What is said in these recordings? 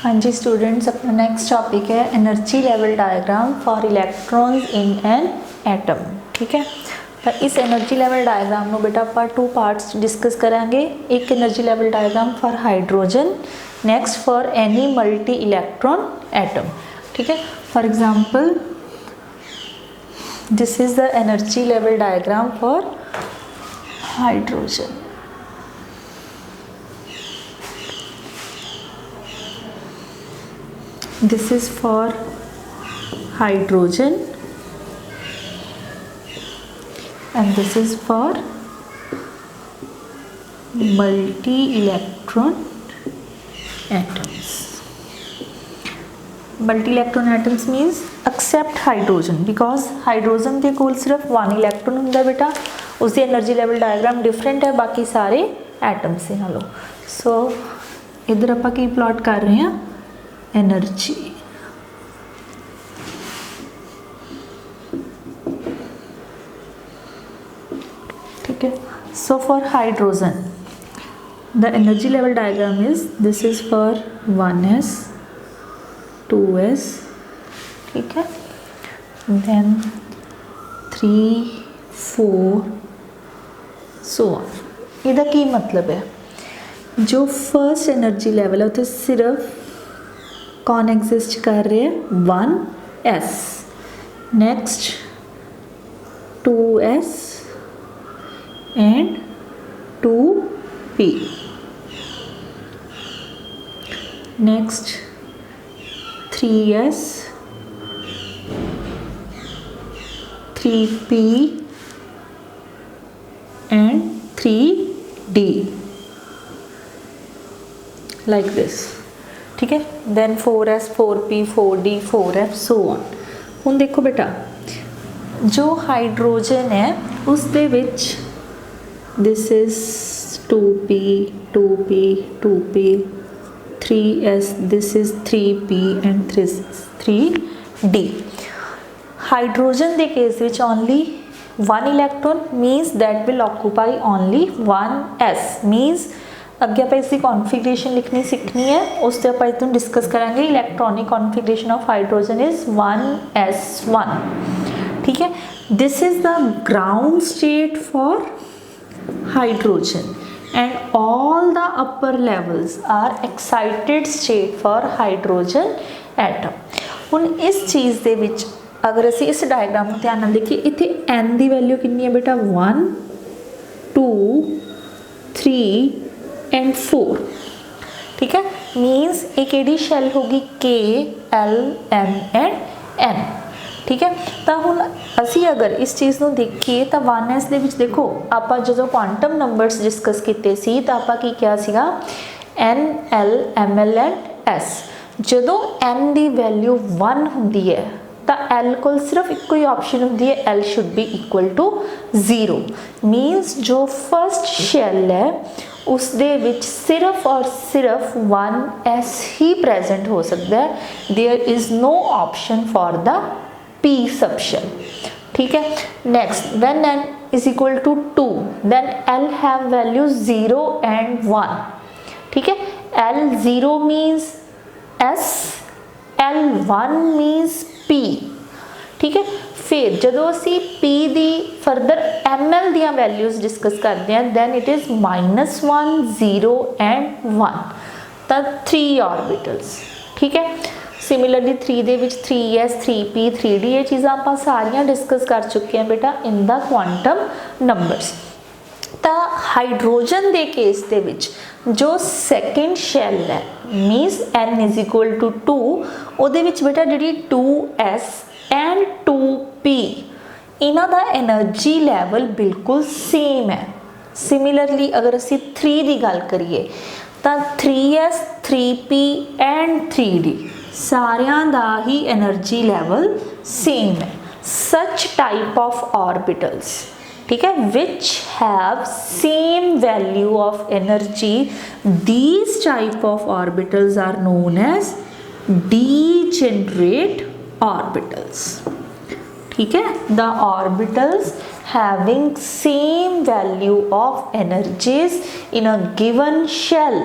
हाँ जी स्टूडेंट्स, अपना next topic है energy level diagram for electrons in an atom. ठीक है, तो इस एनर्जी लेवल डायग्राम में बेटा ਆਪਾਂ टू पार्ट्स डिस्कस करांगे। एक energy level diagram for hydrogen, next for any multi electron atom. ठीक है, for example this is the energy level diagram for hydrogen. This is for hydrogen and this is for multi-electron atoms. Multi-electron atoms means except hydrogen, because hydrogen के कोल सिर्फ one electron होंगे बेटा, उसकी energy level diagram different है बाकी सारे atom से नालों। सो इधर आप की प्लॉट कर रहे हैं एनर्जी। ठीक है, so for hydrogen the energy level diagram is this is for 1s 2s, ठीक है, देन 3 4 सो ऑन। इसका की मतलब है, जो फर्स्ट एनर्जी लेवल है उसे सिर्फ कौन एग्जिस्ट कर रहे हैं 1s, next 2s and 2p, next 3s 3p and 3d like this. ठीक है, then 4s 4p 4d 4f so on. हुण देखो बेटा, जो हाइड्रोजन है उस दे विच this is 2p 2p 2p 3s this is 3p and 3d। Hydrogen के केस विच only one electron means that will occupy only 1s, means अगे आप इसकी कॉन्फिगरेशन लिखनी सीखनी है, उससे आप इतना डिस्कस करेंगे। Electronic configuration of hydrogen is 1s1। ठीक है, this is the ground state for hydrogen and all the upper levels are excited state for hydrogen atom. हुण इस चीज़ दे विच अगर असी इस डायग्राम में ध्यान नाल देखिए, इत्थे n की वैल्यू कितनी है बेटा 1 2 3 एंड 4। ठीक है, मीन्स एक एडी शैल होगी K L M and N। ठीक है, तो हुण असी अगर इस चीज़ को देखिए तो 1s दे विच देखो आप जो क्वांटम नंबर्स डिस्कस किए सी तो आप की क्या सीगा N L M L and S। जदों N की वैल्यू 1 होंदी है तो L को सिर्फ एक ही ऑप्शन होंदी है, L should be equal to 0। Means जो फर्स्ट शैल है उस दे विच सिर्फ और सिर्फ 1s ही प्रेजेंट हो सकता है। There is no option for the p subshell. ठीक है, next when n is equal to 2 then L have value 0 and 1। ठीक है, L0 means s, L1 means p। ठीक है, फिर जो असी p दी फरदर ml दियां वैल्यूज डिस्कस करते हैं दैन इट इज -1 0 एंड 1, तो 3 ऑर्बिटल्स। ठीक है, सिमिलरली 3 दे विच 3s 3p 3d ये चीज़ां आपां सारियां डिस्कस कर चुके हैं बेटा इन द क्वांटम नंबर्स। तो हाइड्रोजन के केस दे विच जो सैकेंड शैल है means n is equal to 2, उहदे विच बेटा जिहड़ी 2s एंड 2p इन्हां दा एनर्जी लैवल बिल्कुल सेम है। सिमिलरली अगर असी 3 की गल करिए तो 3s 3p एंड 3d सारियां दा ही एनर्जी लैवल सेम है। सच टाइप ऑफ ऑर्बिटल्स, ठीक है, which have same value of energy, these type of orbitals are known as degenerate orbitals. ठीक है, the orbitals having same value of energies in a given shell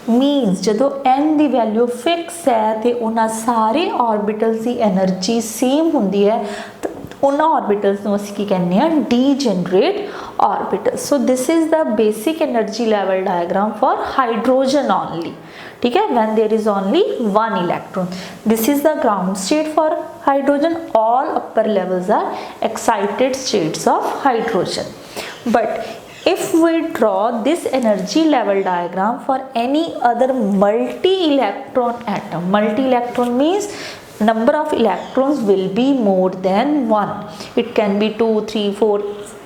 means जो n की value fix है तो उन्होंने सारे ऑर्बिटल्स की energy same होंगी है, तो उन्होंने ऑर्बिटल्स को असीं की कहने आ degenerate orbitals. So this is the basic energy level diagram for hydrogen only, ठीक है, when there is only one electron. This is the ground state for hydrogen, all upper levels are excited states of hydrogen. But if we draw this energy level diagram for any other multi-electron atom, multi-electron means number of electrons will be more than one, it can be 2 3 4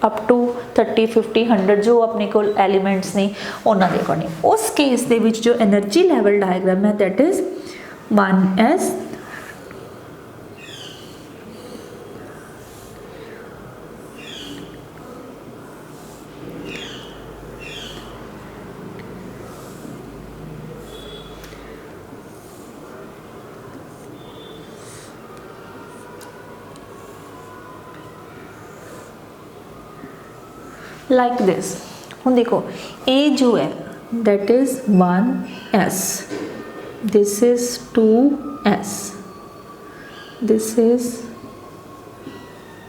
up to 30 50 100 जो अपने को elements ने उन्होंने दे according. उस case दे विच जो energy level diagram है that is 1s like this। हुन देखो A जो है that is 1s, this is 2s, this is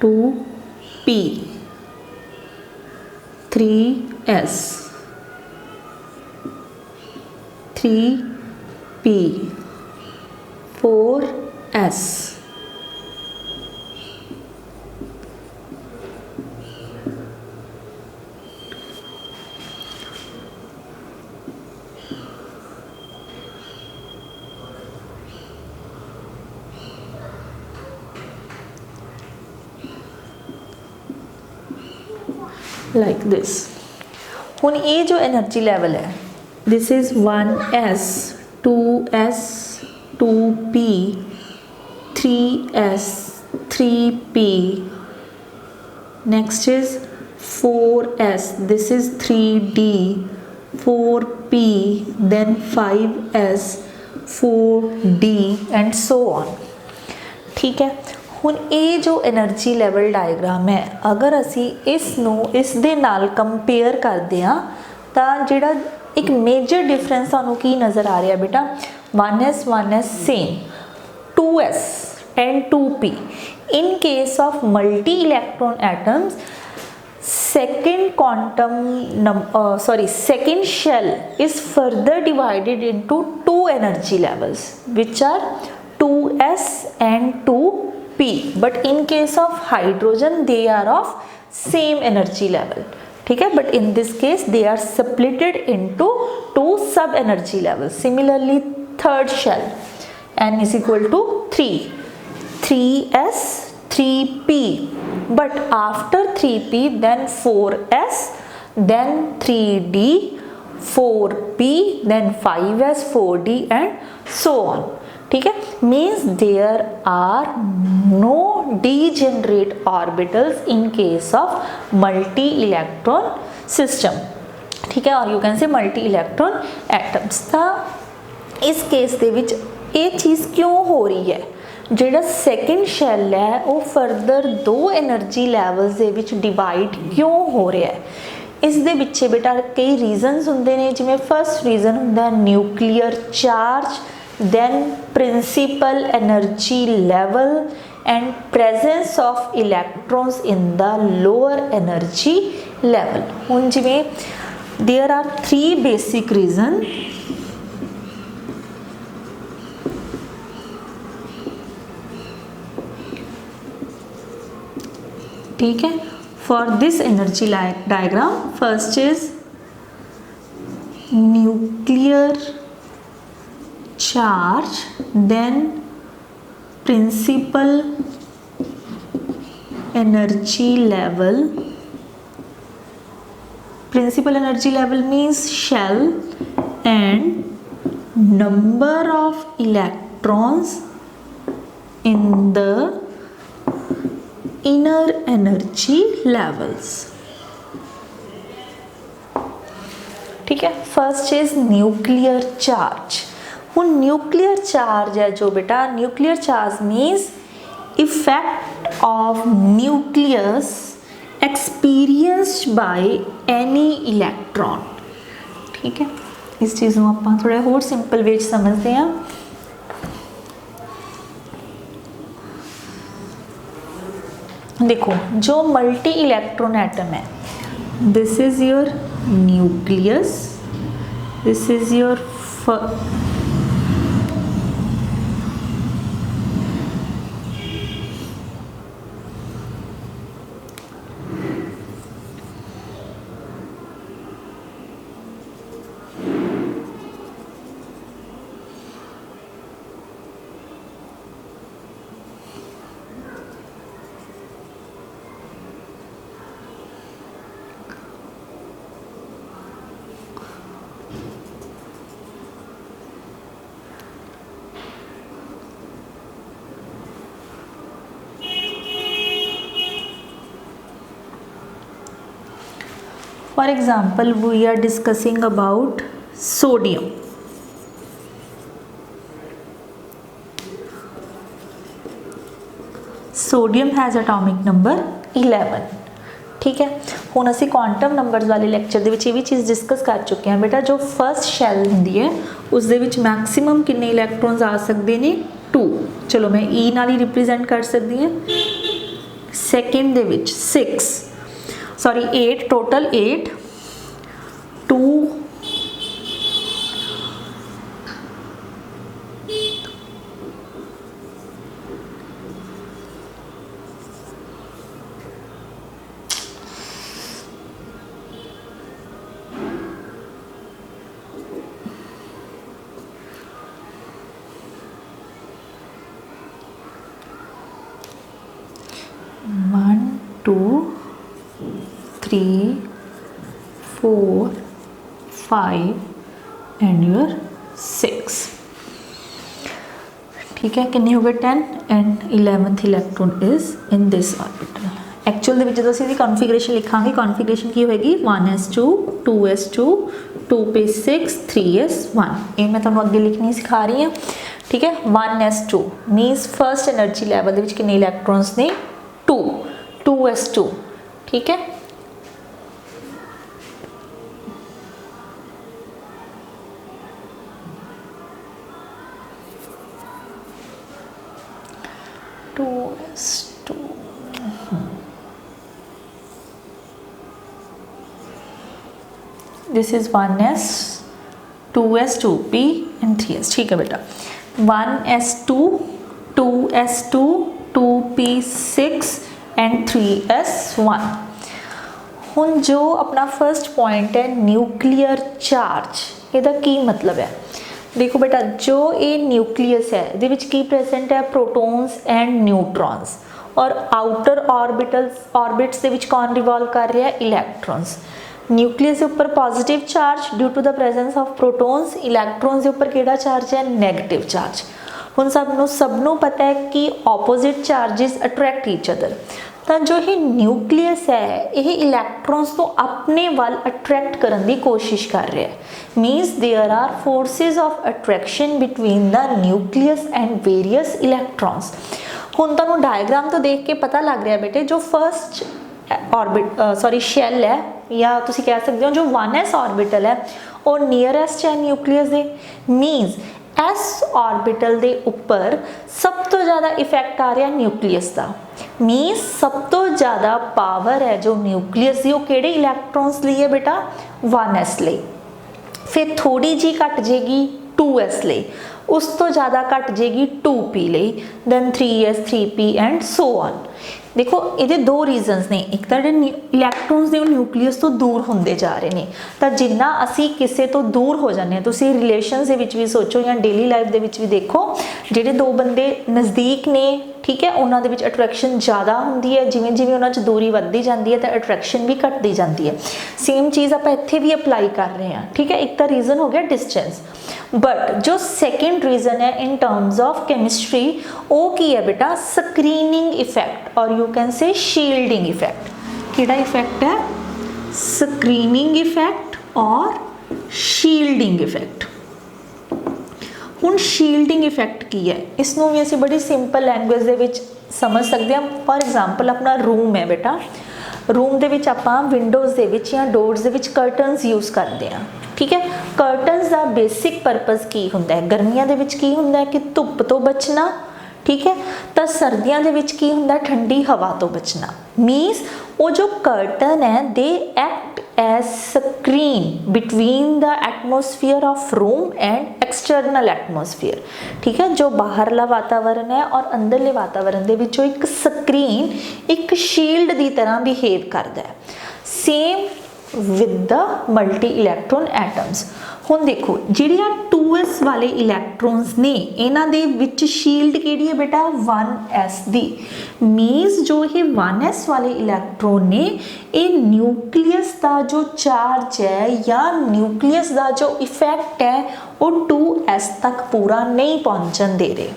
2p, 3s, 3p, 4s, like this। हुन ये जो एनर्जी लेवल है this is 1s 2s 2p 3s 3p, next is 4s, this is 3d 4p, then 5s 4d and so on, ठीक है। हुन ये जो energy level diagram है अगर असी इस दे नाल कंपेयर करते हैं तो जिहड़ा एक मेजर डिफरेंस सानू की नज़र आ रहा है बेटा 1s same 2s and 2p in case of multi electron atoms second shell is further divided into two energy levels which are 2s and 2p, but in case of hydrogen they are of same energy level, ठीक है, but in this case they are splitted into two sub energy levels। Similarly third shell n is equal to 3s 3p, but after 3p then 4s then 3d 4p then 5s 4d and so on, ठीक है। Means there are no degenerate orbitals in case of multi electron system, ठीक है, और you can say multi electron atoms. तो इस case दे विच ये चीज़ क्यों हो रही है, जिहड़ा सैकेंड शैल है वो फरदर दो एनर्जी लैवल्स दे विच डिवाइड क्यों हो रहा है, इस दे पिछे बेटा कई रीजनस होंदे ने, जिवें फर्स्ट रीजन हुंदा nuclear charge, then principal energy level and presence of electrons in the lower energy level। हुन जिवें there are three basic reasons, ठीक है, for this energy diagram। first is nuclear charge, then principal energy level, principal energy level means shell, and number of electrons in the inner energy levels, ठीक है। First is nuclear charge. हुन nuclear charge है जो बेटा, nuclear charge means effect of nucleus experienced by any electron, ठीक है। इस चीज़ को आप थोड़ा होर सिंपल वे समझते हैं। देखो जो मल्टी इलेक्ट्रॉन एटम है, this is your nucleus, this is your For example, we are discussing about sodium. Sodium has atomic number 11. ठीक है, हुण असी क्वांटम नंबर्स वाले लैक्चर दे विच ये भी चीज़ डिस्कस कर चुके हैं बेटा। जो फर्स्ट शैल हुंदी है उस दे विच मैक्सिमम कितने इलैक्ट्रॉन्स आ सकते हैं? 2। चलो मैं ई नाल ही रिप्रेजेंट कर सकती हैं। सैकेंड दे विच 6 सॉरी 8 टोटल 8 2 1 2 3 4 5 एंड योर 6। ठीक है, कितने हो गए? 10 and 11th electron is in this orbital. Actual दे विच जो असीं कॉन्फिगरेशन लिखांगे, कॉन्फिगरेशन की होएगी 1s2 2s2 2p6 3s1। ये मैं तुहानूं अगे लिखनी सिखा रही हूँ। ठीक है, 1s2 means first energy level दे विच कितने इलैक्ट्रॉन्स ने? 2 2s2। ठीक है, this is 1s 2s 2p and 3s। ठीक है बेटा, 1s2 2s2 2p6 and 3s1। हुण जो अपना फर्स्ट पॉइंट है न्यूक्लियर चार्ज, ਇਹਦਾ की मतलब है? देखो बेटा, जो ये न्यूक्लियस है दे विच की प्रेजेंट है? Protons and neutrons. और आउटर ऑर्बिट्स दे विच कौन रिवॉल्व कर रहा है? इलैक्ट्रॉन्स। न्यूक्लियस के उपर positive charge due to the presence of protons, electrons के उपर किहड़ा चार्ज है? Negative charge. हुण सबनों पता है कि opposite charges attract each other. तो जो ये न्यूक्लियस है ये इलैक्ट्रॉन्स तो अपने वाल अट्रैक्ट करने की कोशिश कर रहा है। Means there are forces of attraction between the nucleus and various electrons. हुण तुहानूं डायग्राम तो देख के पता लग रहा है बेटे, जो फर्स्ट ऑर्बिट शैल है या तुसीं कह सकते हो जो 1s ऑर्बिटल है वो नीयरेस्ट है न्यूक्लियस दे। मीन्स एस ऑर्बिटल दे उपर सब तो ज़्यादा इफेक्ट आ रहा न्यूक्लियस का। मीन्स सब तो ज़्यादा पावर है जो न्यूक्लियस की वो किहड़े इलैक्ट्रॉन्स लिए है बेटा? 1s लिए। फिर थोड़ी जी घट जाएगी 2s लिए, उस तो ज़्यादा घट जाएगी 2p लिए, then 3s 3p and so on. देखो ये दो रीजनस ने, एक तो इलैक्ट्रॉन्स ने न्यूक्लियस तो दूर होंदे जा रहे हैं। तो जिन्ना असी किसी तो दूर हो जाने, तुसीं रिलेशनस दे विच भी सोचो या डेली लाइफ दे विच भी देखो, जिहड़े दो बंदे नज़दीक ने, ठीक है, उन्हां दे विच अट्रैक्शन ज़्यादा होंदी है। जिवें जिवें उन्हां च दूरी वधदी जाती है तो अट्रैक्शन भी घटती जाती है। सेम चीज़ आप इत्थे भी अप्लाई कर रहे हैं। ठीक है, एक तो रीजन हो गया डिस्टेंस, बट जो सैकेंड रीजन है इन टर्म्स ऑफ केमिस्ट्री वो की है बेटा? स्क्रीनिंग इफेक्ट और you can say shielding effect. किहड़ा इफेक्ट है? स्क्रीनिंग इफेक्ट और शील्डिंग इफेक्ट। हुण शील्डिंग इफेक्ट की है, इसनों भी असीं बड़ी सिंपल लैंग्वेज दे विच समझ सकते हैं। फॉर एग्जाम्पल अपना रूम है बेटा, रूम दे विच आपां विंडोज़ दे विच या डोर्स दे विच कर्टनस यूज़ करते हैं। ठीक है। कर्टन्स का बेसिक परपज़ की हुंदा है, गर्मियां दे विच की हुंदा है कि धुप तो बचना, ठीक है, तो सर्दियों के विच की हुंदा ठंडी हवा तो बचना। मीन्स वो जो कर्टन है they act as screen between the atmosphere of room and external atmosphere, ठीक है। जो बाहरला वातावरण है और अंदरले वातावरण के विचों एक स्क्रीन, एक शील्ड की तरह बिहेव करता है। Same with the multi electron atoms. हुण देखो जिहड़ियां 2s वाले इलैक्ट्रॉन्स ने इन्हां दे विच शील्ड किहड़ी है बेटा 1s दी। मीन्स जो ये 1s वाले इलैक्ट्रॉन ने ये न्यूक्लियस का जो चार्ज है या न्यूक्लियस का जो इफेक्ट है वो 2s तक पूरा नहीं पहुँचन दे रहे,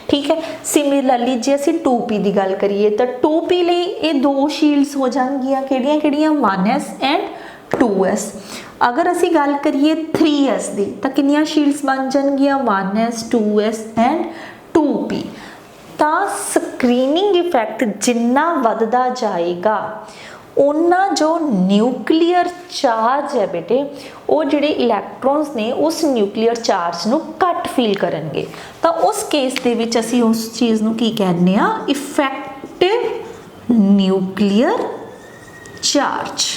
ठीक है। सिमिलरली जे असीं 2p की गल करिए तो 2p लिए ये दो शील्ड्स हो जाएगियां किहड़ियां किहड़ियां 1s एंड 2s। अगर असी गल करिए 3s की तो कितनियां शील्ड्स बन जाएगियां 1s 2s एंड 2p। तो स्क्रीनिंग इफेक्ट जिन्ना वधदा जाएगा उन्ना जो न्यूक्लीयर चार्ज है बेटे वो जिहड़े इलैक्ट्रॉन्स ने उस न्यूक्लीयर चार्ज नूं घट फील करनगे। तो उस केस दे विच असीं उस चीज़ नूं की कहने आ effective nuclear charge.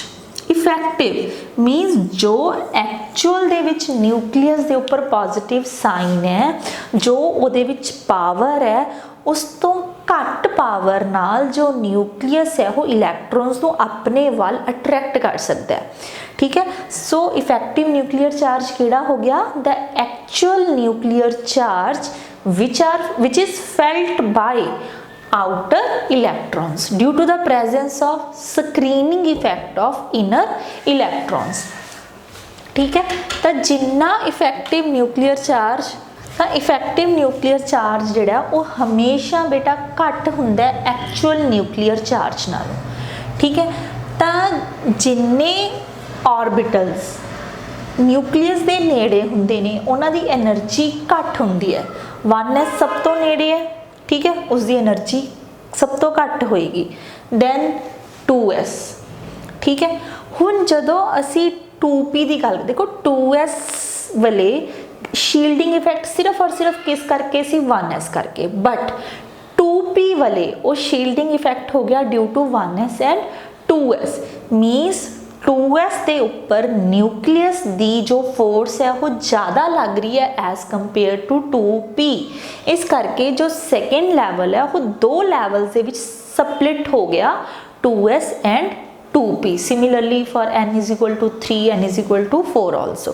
Effective means जो एक्चुअल दे विच न्यूक्लियस दे उपर पॉजिटिव साइन है, जो उहदे विच पावर है उस तो घट पावर नाल जो न्यूक्लियस है वो इलैक्ट्रॉन्स को अपने वाल अट्रैक्ट कर सकता है, ठीक है। सो इफेक्टिव न्यूक्लियर चार्ज किहड़ा हो गया the actual nuclear charge which is felt by outer electrons due to the presence of screening effect of inner electrons, ठीक है। तो जिन्ना इफेक्टिव न्यूक्लियर चार्ज तो इफेक्टिव न्यूक्लियर चार्ज जिहड़ा वो हमेशा बेटा घट हुंदा है एक्चुअल न्यूक्लियर चार्ज नालों, ठीक है। तो जिन्ने ऑर्बिटल्स न्यूक्लियस दे नेड़े हुंदे ने उन्हां दी एनर्जी घट हुंदी है। 1s सब तो नेड़े है, ठीक है, उसकी एनर्जी सब तो घट होएगी दैन 2s, ठीक है। हुण जदों असी 2p की गल देखो 2s वाले शील्डिंग इफेक्ट सिर्फ और सिर्फ किस करके सी 1s करके, बट 2p वाले वो शील्डिंग इफेक्ट हो गया due to 1s and 2s। Means 2s के उपर न्यूक्लियस की जो फोर्स है वो ज़्यादा लग रही है एज कंपेयर टू 2p। इस करके जो सेकेंड लैवल है वो दो लैवल के विच स्प्लिट हो गया 2s and 2p। Similarly for n is equal to 3 n is equal to 4 also,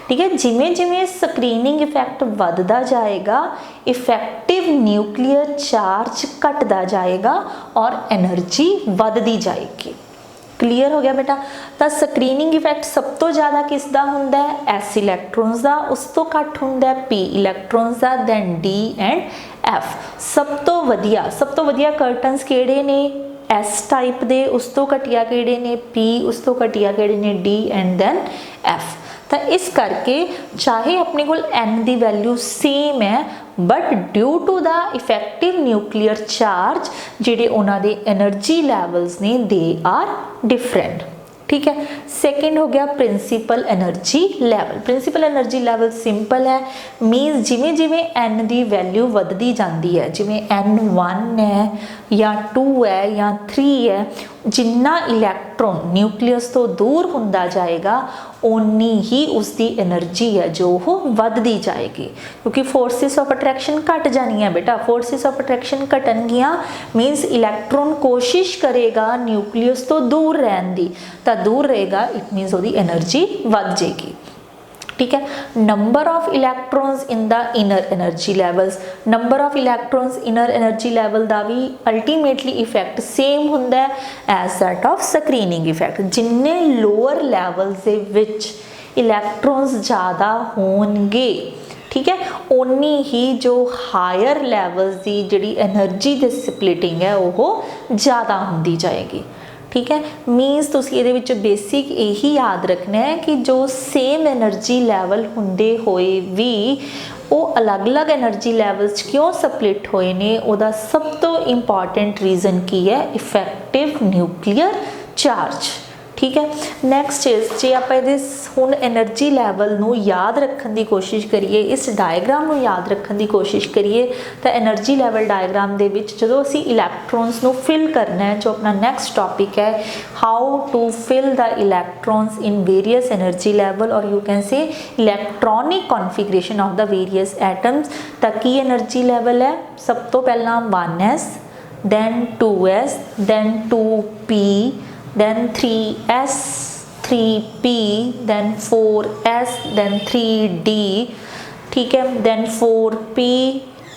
ठीक है। जिमें जिमें स्क्रीनिंग इफेक्ट वधदा जाएगा इफेक्टिव न्यूक्लियर चार्ज घटदा जाएगा और एनर्जी वधदी जाएगी। क्लीयर हो गया बेटा। तो स्क्रीनिंग इफेक्ट सब तो ज़्यादा किसका हुंदा है s इलैक्ट्रॉन्स का, उस तो घट हुंदा है p इलैक्ट्रॉन्स का, दैन d एंड f। सब तो वधिया कर्टन्स किहड़े ने s टाइप दे, उस तो घटिया किहड़े ने p, उस तो घटिया किहड़े ने d एंड दैन f। तो इस करके चाहे अपने को n की वैल्यू सेम है but due to the effective nuclear charge जिहड़े उन्हां दे एनर्जी लैवल्स ने दे आर डिफरेंट, ठीक है। सेकेंड हो गया principal energy level. Principal energy level simple है, मीन्स जिमें जिमें n की वैल्यू वधदी जाती है, जिमें n 1 है या 2 है या 3 है, जिन्ना इलैक्ट्रॉन न्यूक्लियस तो दूर हुंदा जाएगा उन्नी ही उसकी एनर्जी है जो वो वधदी जाएगी, क्योंकि फोर्सिस ऑफ अट्रैक्शन घट जानियां बेटा। फोर्सिस ऑफ अट्रैक्शन घटनगियां मीन्स इलैक्ट्रॉन कोशिश करेगा न्यूक्लियस तो दूर रहने की, तो दूर रहेगा इट मीन्स उसकी एनर्जी वध जाएगी, ठीक है। Number of electrons in the inner energy levels, number of electrons inner energy level का भी अल्टीमेटली इफेक्ट सेम हुंदा है as that of screening effect. जिन्ने लोअर लैवल के विच इलैक्ट्रॉन्स ज़्यादा होणगे, ठीक है, उन्नी ही जो हायर लैवल्स की जिहड़ी एनर्जी दी स्प्लिटिंग है वो ज़्यादा होंदी जाएगी, ठीक है। मीनस तुसीं इहदे विच बेसिक यही याद रखना है कि जो सेम एनर्जी लैवल हुंदे होए भी वो अलग अलग एनर्जी लैवल्स क्यों स्प्लिट होए ने, उहदा सब तो इंपॉर्टेंट रीजन की है इफेक्टिव न्यूक्लियर चार्ज, ठीक है। नैक्सट इज जे आप हुण एनर्जी लैवल नूं याद रखने की कोशिश करिए, इस डायग्राम नूं याद रखने की कोशिश करिए तो एनर्जी लैवल डायग्राम दे विच जदों असीं इलैक्ट्रॉन्स नूं फिल करना है, जो अपना नैक्सट टॉपिक है how to fill the electrons in various energy level और you can say electronic configuration of the various atoms. तो की एनर्जी लैवल है, सब तो पहला 1s, then 2s, then 2p, then 3s, 3p, then 4s, then 3d, ठीक है, then 4p,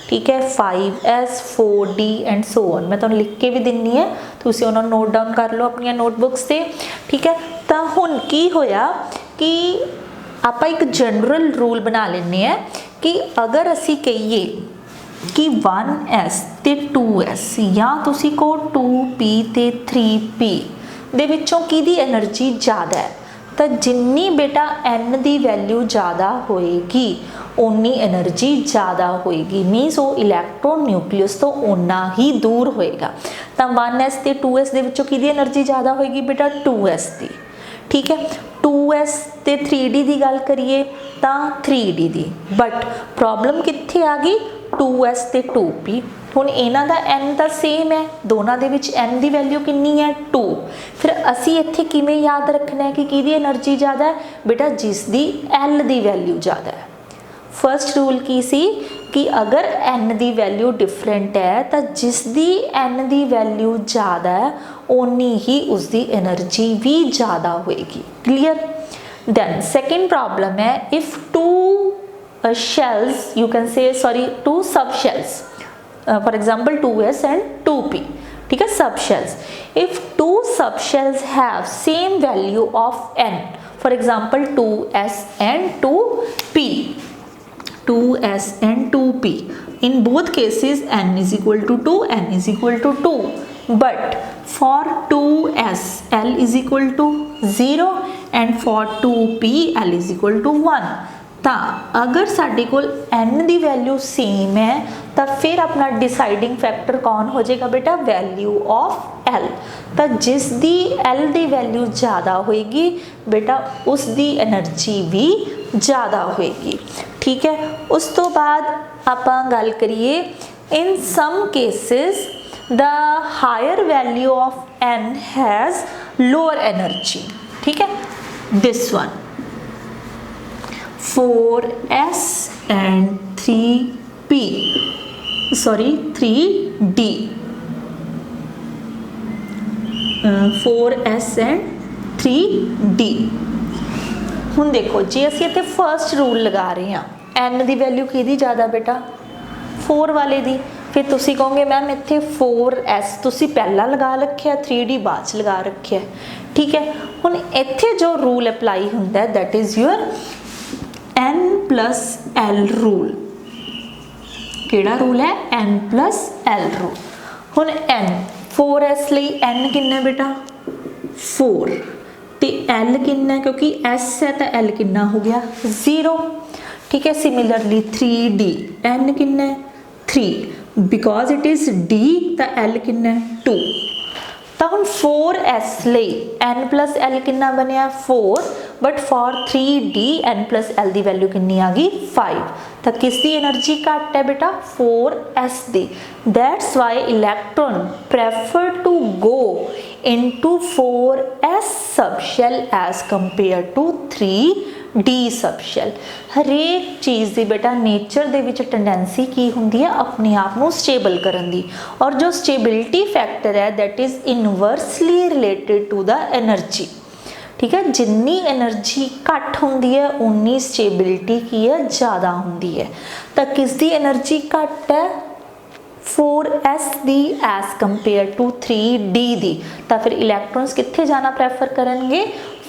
ठीक है, 5s, 4d and so on. मैं तुहानूं लिख के भी दिन्नी है, तुसीं उन्हां नूं नोट डाउन कर लो अपनी नोटबुक्स से, ठीक है। तो हुण की होया कि आपां एक जनरल रूल बना लैंदे आ कि अगर असीं कहिए कि 1s ते 2s या तुसीं को 2p ते 3p दे विचों किहदी एनर्जी ज़्यादा है, तो जिन्नी बेटा n की वैल्यू ज़्यादा होएगी उन्नी एनर्जी ज़्यादा होएगी, मीनस वो इलैक्ट्रॉन न्यूक्लियस तो उन्ना ही दूर होएगा। तो 1s ते 2s दे विचों किहदी एनर्जी ज़्यादा होएगी बेटा 2s की, ठीक है। 2s ते 3d की गल करिए तो 3d की, बट प्रॉब्लम कित्थे आ गई 2s ते 2p। हुण इन्हां दा n तो सेम है, दोनों दे विच n की वैल्यू कितनी है 2। फिर असी इत्थे किवें याद रखना है कि किहदी एनर्जी ज़्यादा है बेटा, जिसदी l की वैल्यू ज़्यादा है। फर्स्ट रूल की सी कि अगर n की वैल्यू डिफरेंट है तो जिसदी n की वैल्यू ज़्यादा है उन्नी ही उसकी एनर्जी भी ज़्यादा होएगी। क्लियर। देन सेकेंड प्रॉब्लम है if two shells, you can say sorry, two subshells, for example 2s and 2p, ठीक है, subshells। if two subshells have same value of n, for example 2s and 2p, 2s and 2p, in both cases n is equal to 2, n is equal to 2, but for 2s l is equal to 0 and for 2p l is equal to 1। तो अगर साडे कोल n की value same है तो फिर अपना deciding factor कौन हो जाएगा बेटा, वैल्यू ऑफ l। तो जिसकी l की वैल्यू ज़्यादा होएगी बेटा उसकी एनर्जी भी ज़्यादा होएगी, ठीक है। उस तो बाद आपां गल करिए in some cases the higher value of n has lower energy, ठीक है। This one 4s and 3p, sorry 3d, 4s and 3d। हुण देखो जे असीं इत्थे फर्स्ट रूल लगा रहे हैं n की वैल्यू किहदी ज़्यादा बेटा 4 वाले दी, फिर तुसीं कहोगे मैम इत्थे 4s तुसीं पहला लगा रखिया 3d बाद च लगा रखिया, ठीक है। हुण इत्थे जो रूल अप्लाई हुंदा है that is your n plus l rule. केड़ा रूल है n प्लस l रूल। हुण n 4s लई n किन्ना बेटा 4 ते l किन्ना, क्योंकि s है तो l किन्ना हो गया 0, ठीक है। सिमिलरली 3d n किन्ना 3, बिकॉज इट इज d तो l किन्ना 2। तो हम 4s लई n प्लस l किन्ना बनया 4, but for 3d n plus l की वैल्यू किन्नी आ गई 5। तो किसकी एनर्जी घट है बेटा 4s दी। That's why electron prefer to go into 4s subshell as compare to 3d subshell. हरेक चीज़ की बेटा नेचर दे विच टेंडेंसी की हुंदी है अपने आप को स्टेबल करन दी, और जो स्टेबिलिटी फैक्टर है that is inversely related to the energy, ठीक है। जिन्नी एनर्जी घट होंदी है उन्नी स्टेबिलिटी की है ज़्यादा होंदी है। तो किसकी एनर्जी घट है 4s दी एज कंपेयर टू 3d दी। तो फिर इलैक्ट्रॉन्स कित्थे जाना प्रैफर करेंगे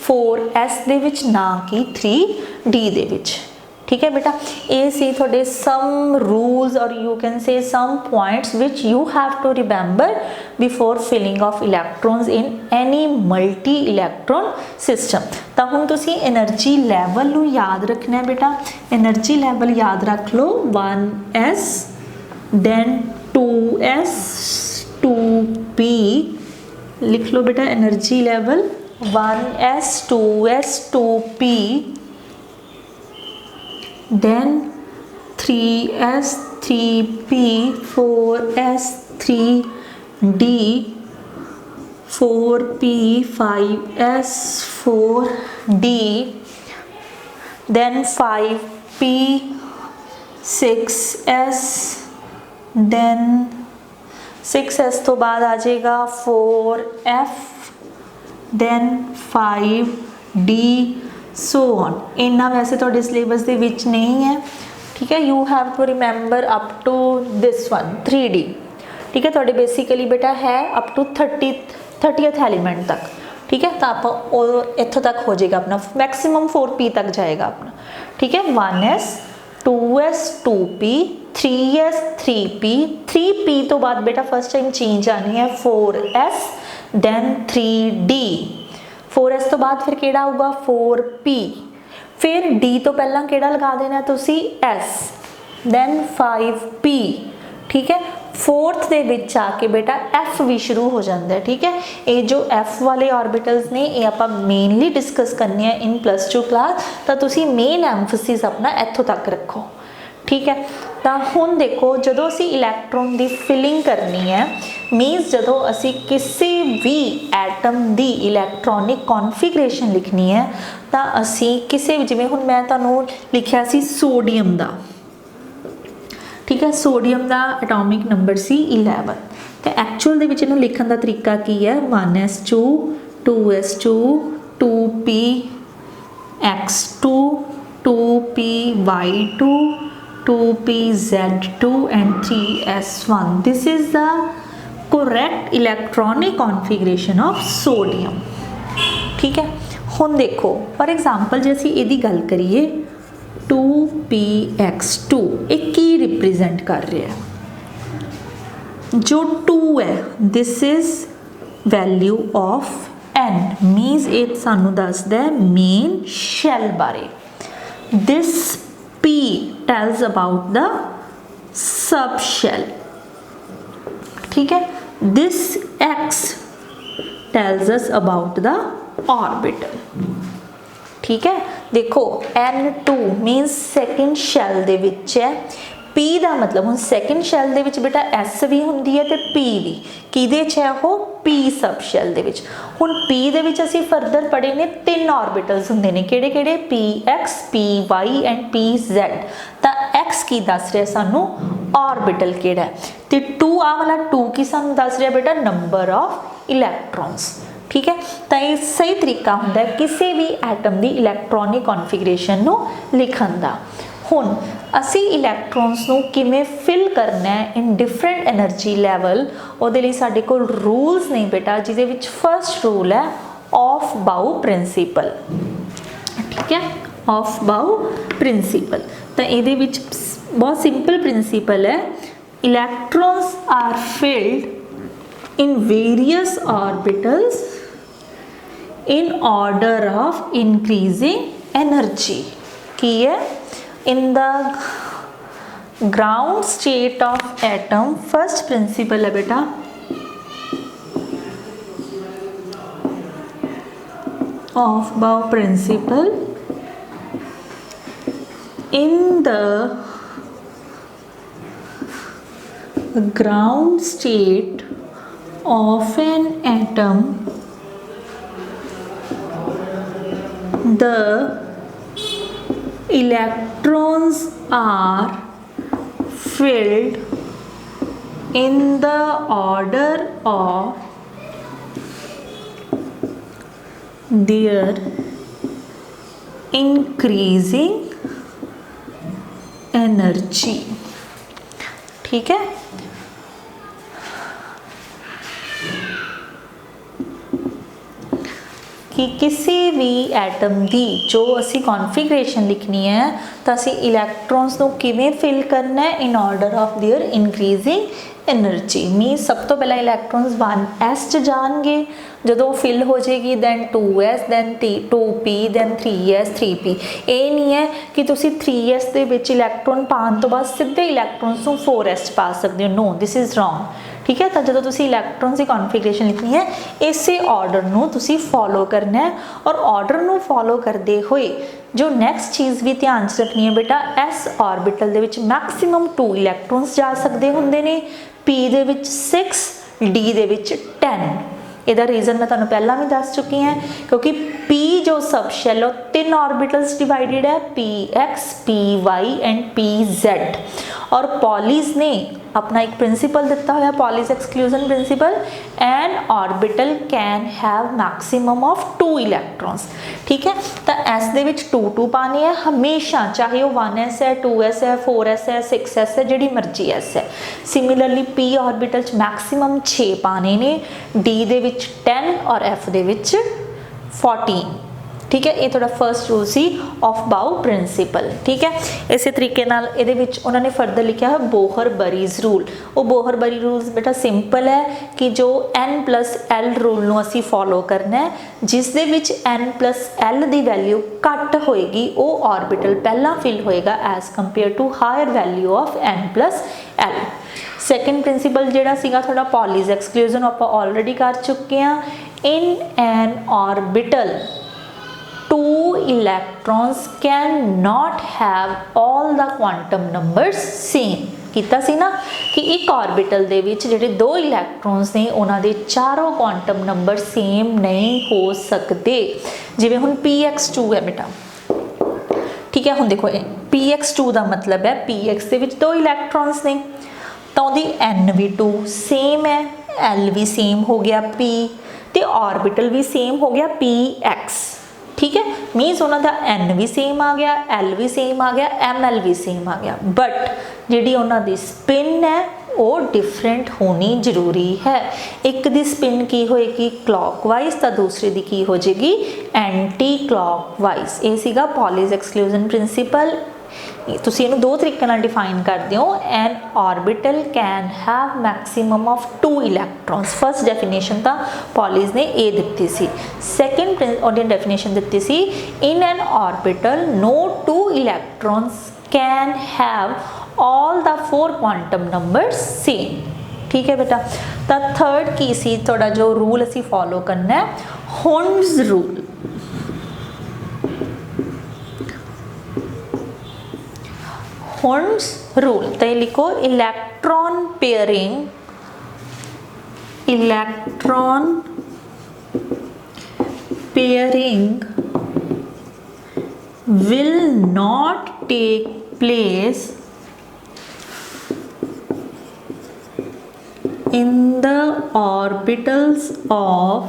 4s दे विच ना कि 3d दे विच, ठीक है बेटा। ये सी थोड़े सम रूल्स और you can say some points which you have to remember before filling of electrons in any multi electron system. तो हुण तुसीं एनर्जी लैवल नूं याद रखना है बेटा। एनर्जी लैवल याद रख लो 1s, then 2s, 2p, लिख लो बेटा energy level 1s 2s 2p, then 3s 3p 4s 3d 4p 5s 4d, then 5p 6s, then 6s तो बाद आ जाएगा 4f, then 5d so on। इन्ना वैसे तो सिलेबस दे विच नहीं है, ठीक है। You have to remember up to this one 3d, ठीक है। थोड़े बेसिकली बेटा है अप टू 30th एलिमेंट तक, ठीक है। तो आप इत्थों तक हो जाएगा अपना, मैक्सिमम 4p तक जाएगा अपना, ठीक है। 1s 2s 2p 3s 3p 3p तो बाद बेटा फर्स्ट टाइम चेंज आनी है 4s, then 3d 4s तो बाद फिर केड़ा होगा 4p, फिर d तो पहला केड़ा लगा देना तुसी s, then 5p, ठीक है। फोर्थ दे विच आके बेटा f भी शुरू हो जाता है, ठीक है। ये जो f वाले ऑर्बिटल्स ने ये आप मेनली डिस्कस करने हैं इन +2 क्लास, तो तुसी मेन एम्फेसिस अपना इत्थों तक रखो, ठीक है। तो हुण देखो जदों असी इलैक्ट्रॉन की फिलिंग करनी है, मीनस जदों असी किसी भी एटम की इलैक्ट्रॉनिक कॉन्फिगरेशन लिखनी है, तो असी किसी भी जिवें हुण मैं तुहानूं लिखिया सी सोडियम का, ठीक है। सोडियम का एटॉमिक नंबर सी 11, तो एक्चुअल दे विच इहनूं लिखण दा तरीका की है 1s2 2s2 2p x2 2py2 2pz2 and 3s1। This is the correct electronic configuration of sodium, ठीक है। हुण देखो फॉर एग्जाम्पल जे असीं इहदी गल करिए 2px2 एक की रिप्रेजेंट कर रहा है, जो 2 है this is value of n, मीनस ये सानू दसदा है मेन शैल बारे। This p tells about the सब shell, ठीक है। This x tells us about the orbital, ठीक है। देखो n2 मीनस सैकेंड शैल दे विच है, p का मतलब हम सैकेंड शैल दे विच बेटा s भी हुंदी है ते p भी, किदे च है वो p सब शैल दे विच। हुण p दे विच असीं फर्दर पढ़े ने 3 ऑर्बिटल्स हुंदे ने, किहड़े किहड़े px py एंड pz। तां x की दस रहा सानू ऑर्बिटल किहड़ा है, ते 2 आ वाला 2 की सानू दस रहा बेटा नंबर ऑफ इलैक्ट्रॉन्स, ठीक है। तो ये सही तरीका होंदा है किसी भी एटम की इलैक्ट्रॉनिक कॉन्फिगरेशन नू लिखण दा। हुण असी इलैक्ट्रॉन्स नू किवें फिल करना है इन डिफरेंट एनर्जी लैवल, उहदे लई साडे कोल रूल्स नहीं बेटा, जिहदे विच फर्स्ट रूल है ऑफ बाउ प्रिंसीपल, ठीक है। ऑफ बाउ प्रिंसीपल तो इहदे विच बहुत सिंपल प्रिंसीपल है, electrons are filled in various orbitals in order of increasing energy। की है in the ground state of atom, first principle है बेटा of Bohr principle, in the ground state of an atom the electrons are filled in the order of their increasing energy, ठीक है। कि किसी भी atom की जो असी कॉन्फिगरेशन लिखनी है तो असी इलैक्ट्रॉन्स को किवें फिल करना है in order of their increasing energy. Mean सब तो पहला इलैक्ट्रॉन्स 1s च जाएंगे, ਜਦੋਂ ਫਿਲ ਹੋ ਜਾਏਗੀ then 2s then 2p then 3s 3p। ਇਹ ਨਹੀਂ ਹੈ ਕਿ ਤੁਸੀਂ 3s ਦੇ ਵਿੱਚ ਇਲੈਕਟ੍ਰੋਨ ਪਾਉਣ ਤੋਂ ਬਾਅਦ ਸਿੱਧੇ ਇਲੈਕਟ੍ਰੋਨਸ ਨੂੰ 4s 'ਚ ਪਾ ਸਕਦੇ ਹੋ। नो दिस इज़ रॉन्ग, ठीक है। तो जो तुसी इलैक्ट्रॉन्स की कॉन्फिगरेशन लिखनी है इसे ऑर्डर नू तुसी फॉलो करना है, और ऑर्डर नू फॉलो करते हुए जो नैक्सट चीज़ भी ध्यान च रखनी है बेटा, एस ऑर्बिटल दे विच मैक्सिमम 2 इलैक्ट्रॉन्स जा सकते होंगे ने, पी दे विच 6, डी दे विच 10। ਇਹਦਾ रीजन मैं तुहानू पहला भी दस चुकी हैं, क्योंकि P जो सब शैल 3 ऑर्बिटल्स डिवाइडेड है, PX, PY एंड PZ। और पॉलीज ने अपना एक प्रिंसिपल दिता हुआ Pauli's exclusion principle, N orbital can have maximum of 2 इलैक्ट्रॉन्स, ठीक है। तो एस दे विच 2 पाने है हमेशा, चाहे वो 1s है, 2s है, 4s है, 6s है, जिहड़ी मर्जी s है। सिमिलरली P ऑर्बिटल च मैक्सिमम 6 पाने ने, D दे विच 10 और F दे विच 14, ठीक है। ये थोड़ा फर्स्ट रूल सी ऑफ बाउ प्रिंसिपल, ठीक है। इस तरीके नाल इहदे विच उन्होंने फर्दर लिखा है बोहर बरीज रूल। वो बोहर बरी रूल्स बेटा सिंपल है कि जो n+l रूल नूं असीं फॉलो करना है, जिस दे विच n+l दी वैल्यू घट होएगी वो ऑर्बिटल पहला फिल होएगा as compare to higher value of n+l। Second principal जिहड़ा सीगा थोड़ा पॉलीज एक्सक्लूजन आपां ऑलरेडी कर चुके हैं। इन an orbital 2 electrons cannot have all the quantum numbers same। कीता सी ना कि एक ऑर्बिटल दे विच जिहड़े 2 इलैक्ट्रॉन्स ने उन्हां दे चारों क्वांटम नंबर सेम नहीं हो सकते। जिवें हुण px2 है बेटा, ठीक है। हुण देखो px2 का मतलब है px दे विच 2 इलैक्ट्रॉन्स ने, तो उहदी n भी 2 सेम है, l भी सेम हो गया p, ते ऑर्बिटल भी सेम हो गया px, ठीक है। मीनस उन्होंने एन भी सेम आ गया, एल भी सेम आ गया, एम एल भी सेम आ गया, बट जी उन्होंने स्पिन है वो डिफरेंट होनी जरूरी है। एक दी स्पिन की होएगी क्लॉकवाइज तो दूसरे दी की हो जाएगी एंटी क्लॉकवाइज। ये सीगा पॉलीज एक्सक्लूजन प्रिंसिपल। तुसीं इहनूं 2 तरीके नाल डिफाइन कर दिओ। An orbital can have maximum of 2 electrons. First definition तो पॉलीज ने ये दिती सी। सैकेंड उन्हें डेफिनेशन दिती सी, in an orbital no 2 electrons can have all the 4 quantum numbers same, ठीक है बेटा। तो थर्ड की सी थोड़ा जो रूल असी फॉलो करना है, हुंड्स रूल। हुंड्स रूल तो ये लिखो, electron pairing, electron pairing will not take place in the orbitals of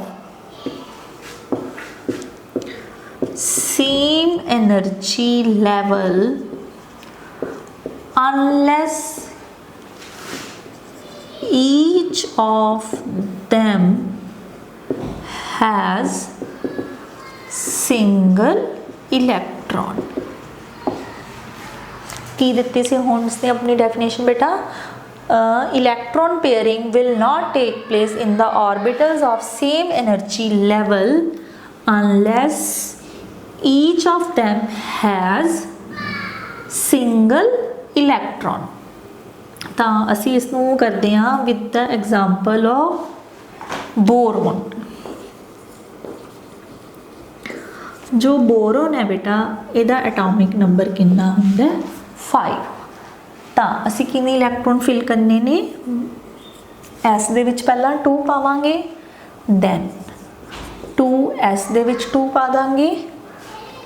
same energy level unless each of them has single electron. की दिती सी हुंड्स ने अपनी डेफिनेशन बेटा, electron pairing will not take place in the orbitals of same energy level unless each of them has single electron. तो असी इसनूं करते हैं with the example of boron. जो बोरोन है बेटा इहदा एटॉमिक नंबर कितना हुंदा है 5। तो असी कितने इलैक्ट्रॉन फिल करने ने, एस दे विच पहला 2 पावांगे, दैन 2s दे विच 2 पा देंगे,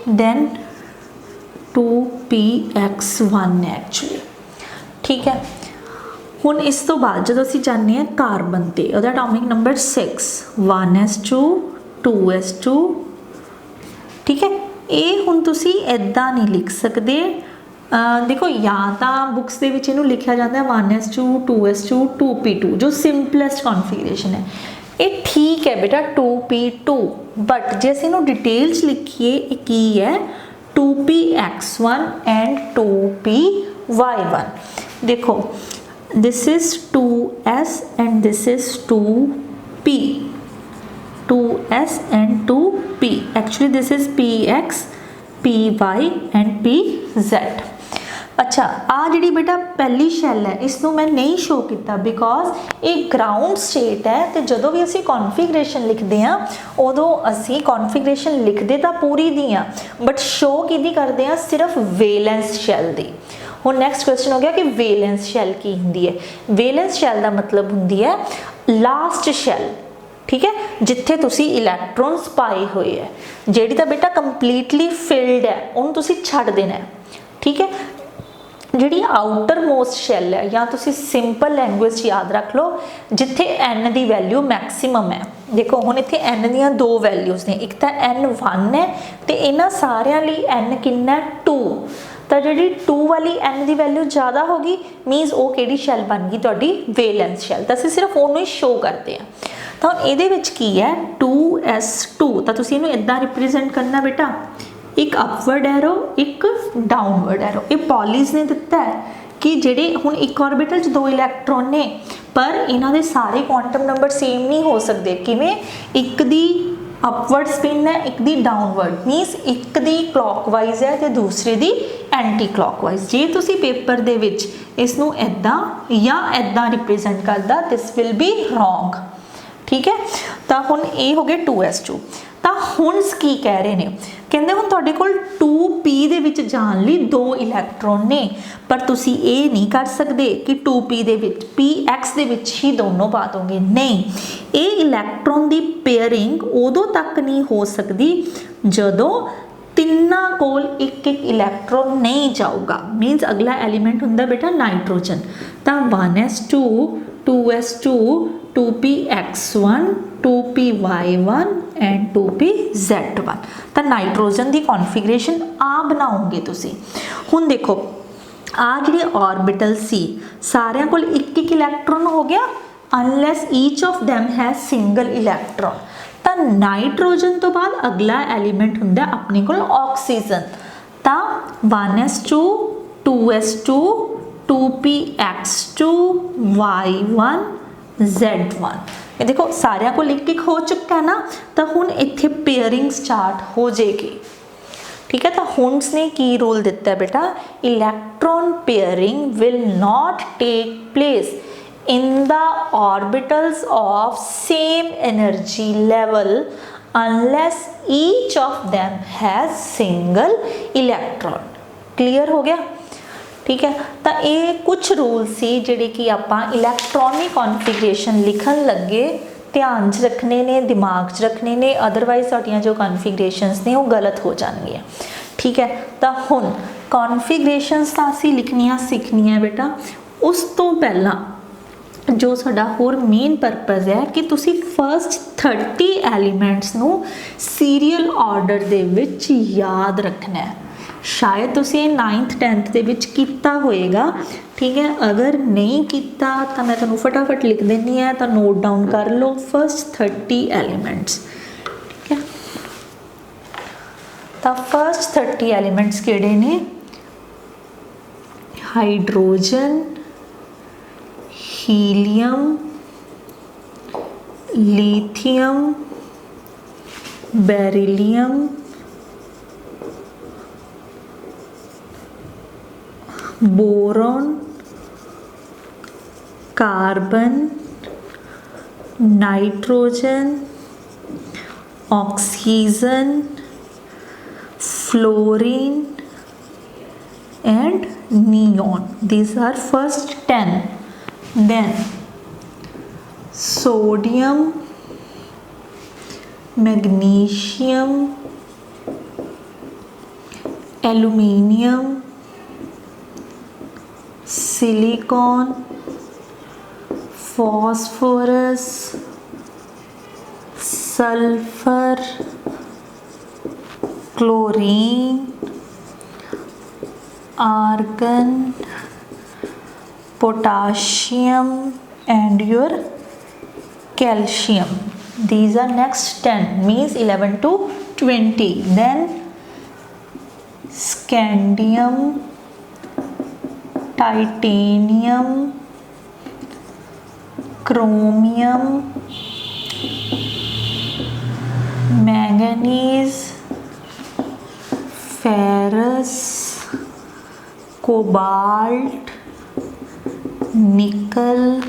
दैन 2px1 एक्चुअली, ठीक है। हुण इस तो बाद जो असी जाने हैं कार्बन ते, उहदा एटॉमिक नंबर 6, 1s2 2s2, ठीक है। ये हुण तुसी इदां नहीं लिख सकते। देखो या तो बुक्स दे विच इहनूं लिखिया जाता है 1s2 2s2 2p2 जो सिंपलेस्ट कॉन्फिगरेशन है। ये ठीक है बेटा 2p2, बट जे असीं इहनूं डिटेल्स लिखिए ये की है 2px1 एंड 2py1। देखो this is 2s and this is 2p, 2s and 2p. Actually this is px, py and pz. अच्छा आ जी बेटा पहली शैल है, इसनों मैं नहीं शो किया बिकॉज एक ग्राउंड स्टेट है, तो जो भी असी कॉन्फिगरेशन लिखते हैं उदों असी कॉन्फिगरेशन लिखते तो पूरी दी हाँ, बट शो कि करते हैं सिर्फ वेलेंस शैल की। हुण नैक्सट क्वेश्चन हो गया कि वेलेंस शैल की होंदी है। वेलेंस शैल का मतलब होंदी है लास्ट शैल, ठीक है, जिथे तुसी इलैक्ट्रॉन्स पाए हुए है, जिहड़ी तां बेटा कंप्लीटली फिल्ड है उन्होंने तुसी छड्ड देना है, ठीक है। जिहड़ी आउटर मोस्ट शैल है, या तुसी सिंपल लैंगुएज याद रख लो, जिथे एन की वैल्यू मैक्सीमम है। देखो हुण इत्थे एन दियां दो वैल्यूज़ ने, एक तो n1 है तो इन्हां सारियां लई n कितना है 2, तो जी 2 वाली n की वैल्यू ज़्यादा होगी, मीनस वो किहड़ी शैल बन गई तुहाडी वेलेंस शैल, तो असीं सिर्फ उन्होंने ही शो करते हैं। तो ये की है 2s2, तो तुसीं इहनूं इदां रिप्रजेंट करना बेटा, एक अपवर्ड एरो एक डाउनवर्ड एरो। ये पॉलीज ने दिता है कि जेडे हुण एक ऑर्बिटल च 2 इलैक्ट्रॉन ने, पर इन्हां दे सारे क्वांटम नंबर सेम नहीं हो सकते। किवें? एक दी अपवर्ड स्पिन है, एक दी डाउनवर्ड, मीनस एक दी क्लॉकवाइज है तो दूसरे दी एंटी क्लॉकवाइज। जे तुसी पेपर दे विच इसनूं इदां या इदां रिप्रजेंट करदा, दिस विल बी रॉन्ग, ठीक है। तो हुण ये हो गए 2s2। तो हुण की कह रहे हैं, कहते हुण तुहाडे कोल 2p दे विच जाण लई 2 इलैक्ट्रॉन ने, पर तुसी ये नहीं कर सकते कि 2p दे विच px दे विच ही दोनों पा दोगे, नहीं। ये इलैक्ट्रॉन की पेयरिंग उदों तक नहीं हो सकती जदों तिन्ना कोल एक एक इलैक्ट्रॉन नहीं जाऊगा। मीनस अगला एलीमेंट हुंदा बेटा नाइट्रोजन, तो 1s2 2s2 2px1 2py1 and 2pz1। तो नाइट्रोजन की कॉन्फिगरेशन आ बनाओगे तुसी। हुण देखो आ जिहड़े ऑर्बिटल सी सारियां कोल एक एक इलैक्ट्रॉन हो गया, unless each of them has single electron. तो नाइट्रोजन तो बाद अगला एलीमेंट हुंदा अपने कोल ऑक्सीजन। तो 1s2 2s2 2px2 y1 z1। ये देखो सारिया को एक हो चुका है ना, तो हुण इत्थे पेयरिंग स्टार्ट हो जाएगी, ठीक है। तो हुण ने की रोल दिता है बेटा, electron pairing will not take place in the orbitals of same energy level unless each of them has single electron. Clear हो गया, ठीक है। तो ये कुछ रूल सी जिहड़े कि आपां इलैक्ट्रॉनिक कॉन्फिगरेशन लिखन लगे ध्यान च रखने ने, दिमाग च रखने ने, अदरवाइज तुहाडियां जो कॉन्फिगरेशनस ने वो गलत हो जाएंगे, ठीक है। तो हुण कॉन्फिगरेशनस तां असीं लिखनियां सीखनियां बेटा। उस तो पहला जो साडा होर मेन परपज़ है कि तुसी फर्स्ट 30 एलीमेंट्स नूं सीरीयल ऑर्डर दे विच याद रखना है। शायद तुसी 9th 10th दे विच कीता होएगा, ठीक है। अगर नहीं कीता तो मैं तुहानूं फटाफट लिख देनी है, तो नोट डाउन कर लो फर्स्ट 30 एलीमेंट्स, ठीक है। तो फर्स्ट 30 एलीमेंट्स किहड़े ने? Hydrogen, helium, lithium, beryllium, boron, carbon, nitrogen, oxygen, fluorine and neon. These are first 10. Then sodium, magnesium, aluminium, silicon, phosphorus, sulfur, chlorine, argon, potassium and your calcium. These are next 10, means 11 to 20. Then scandium, titanium, chromium, manganese, ferrous, cobalt, nickel,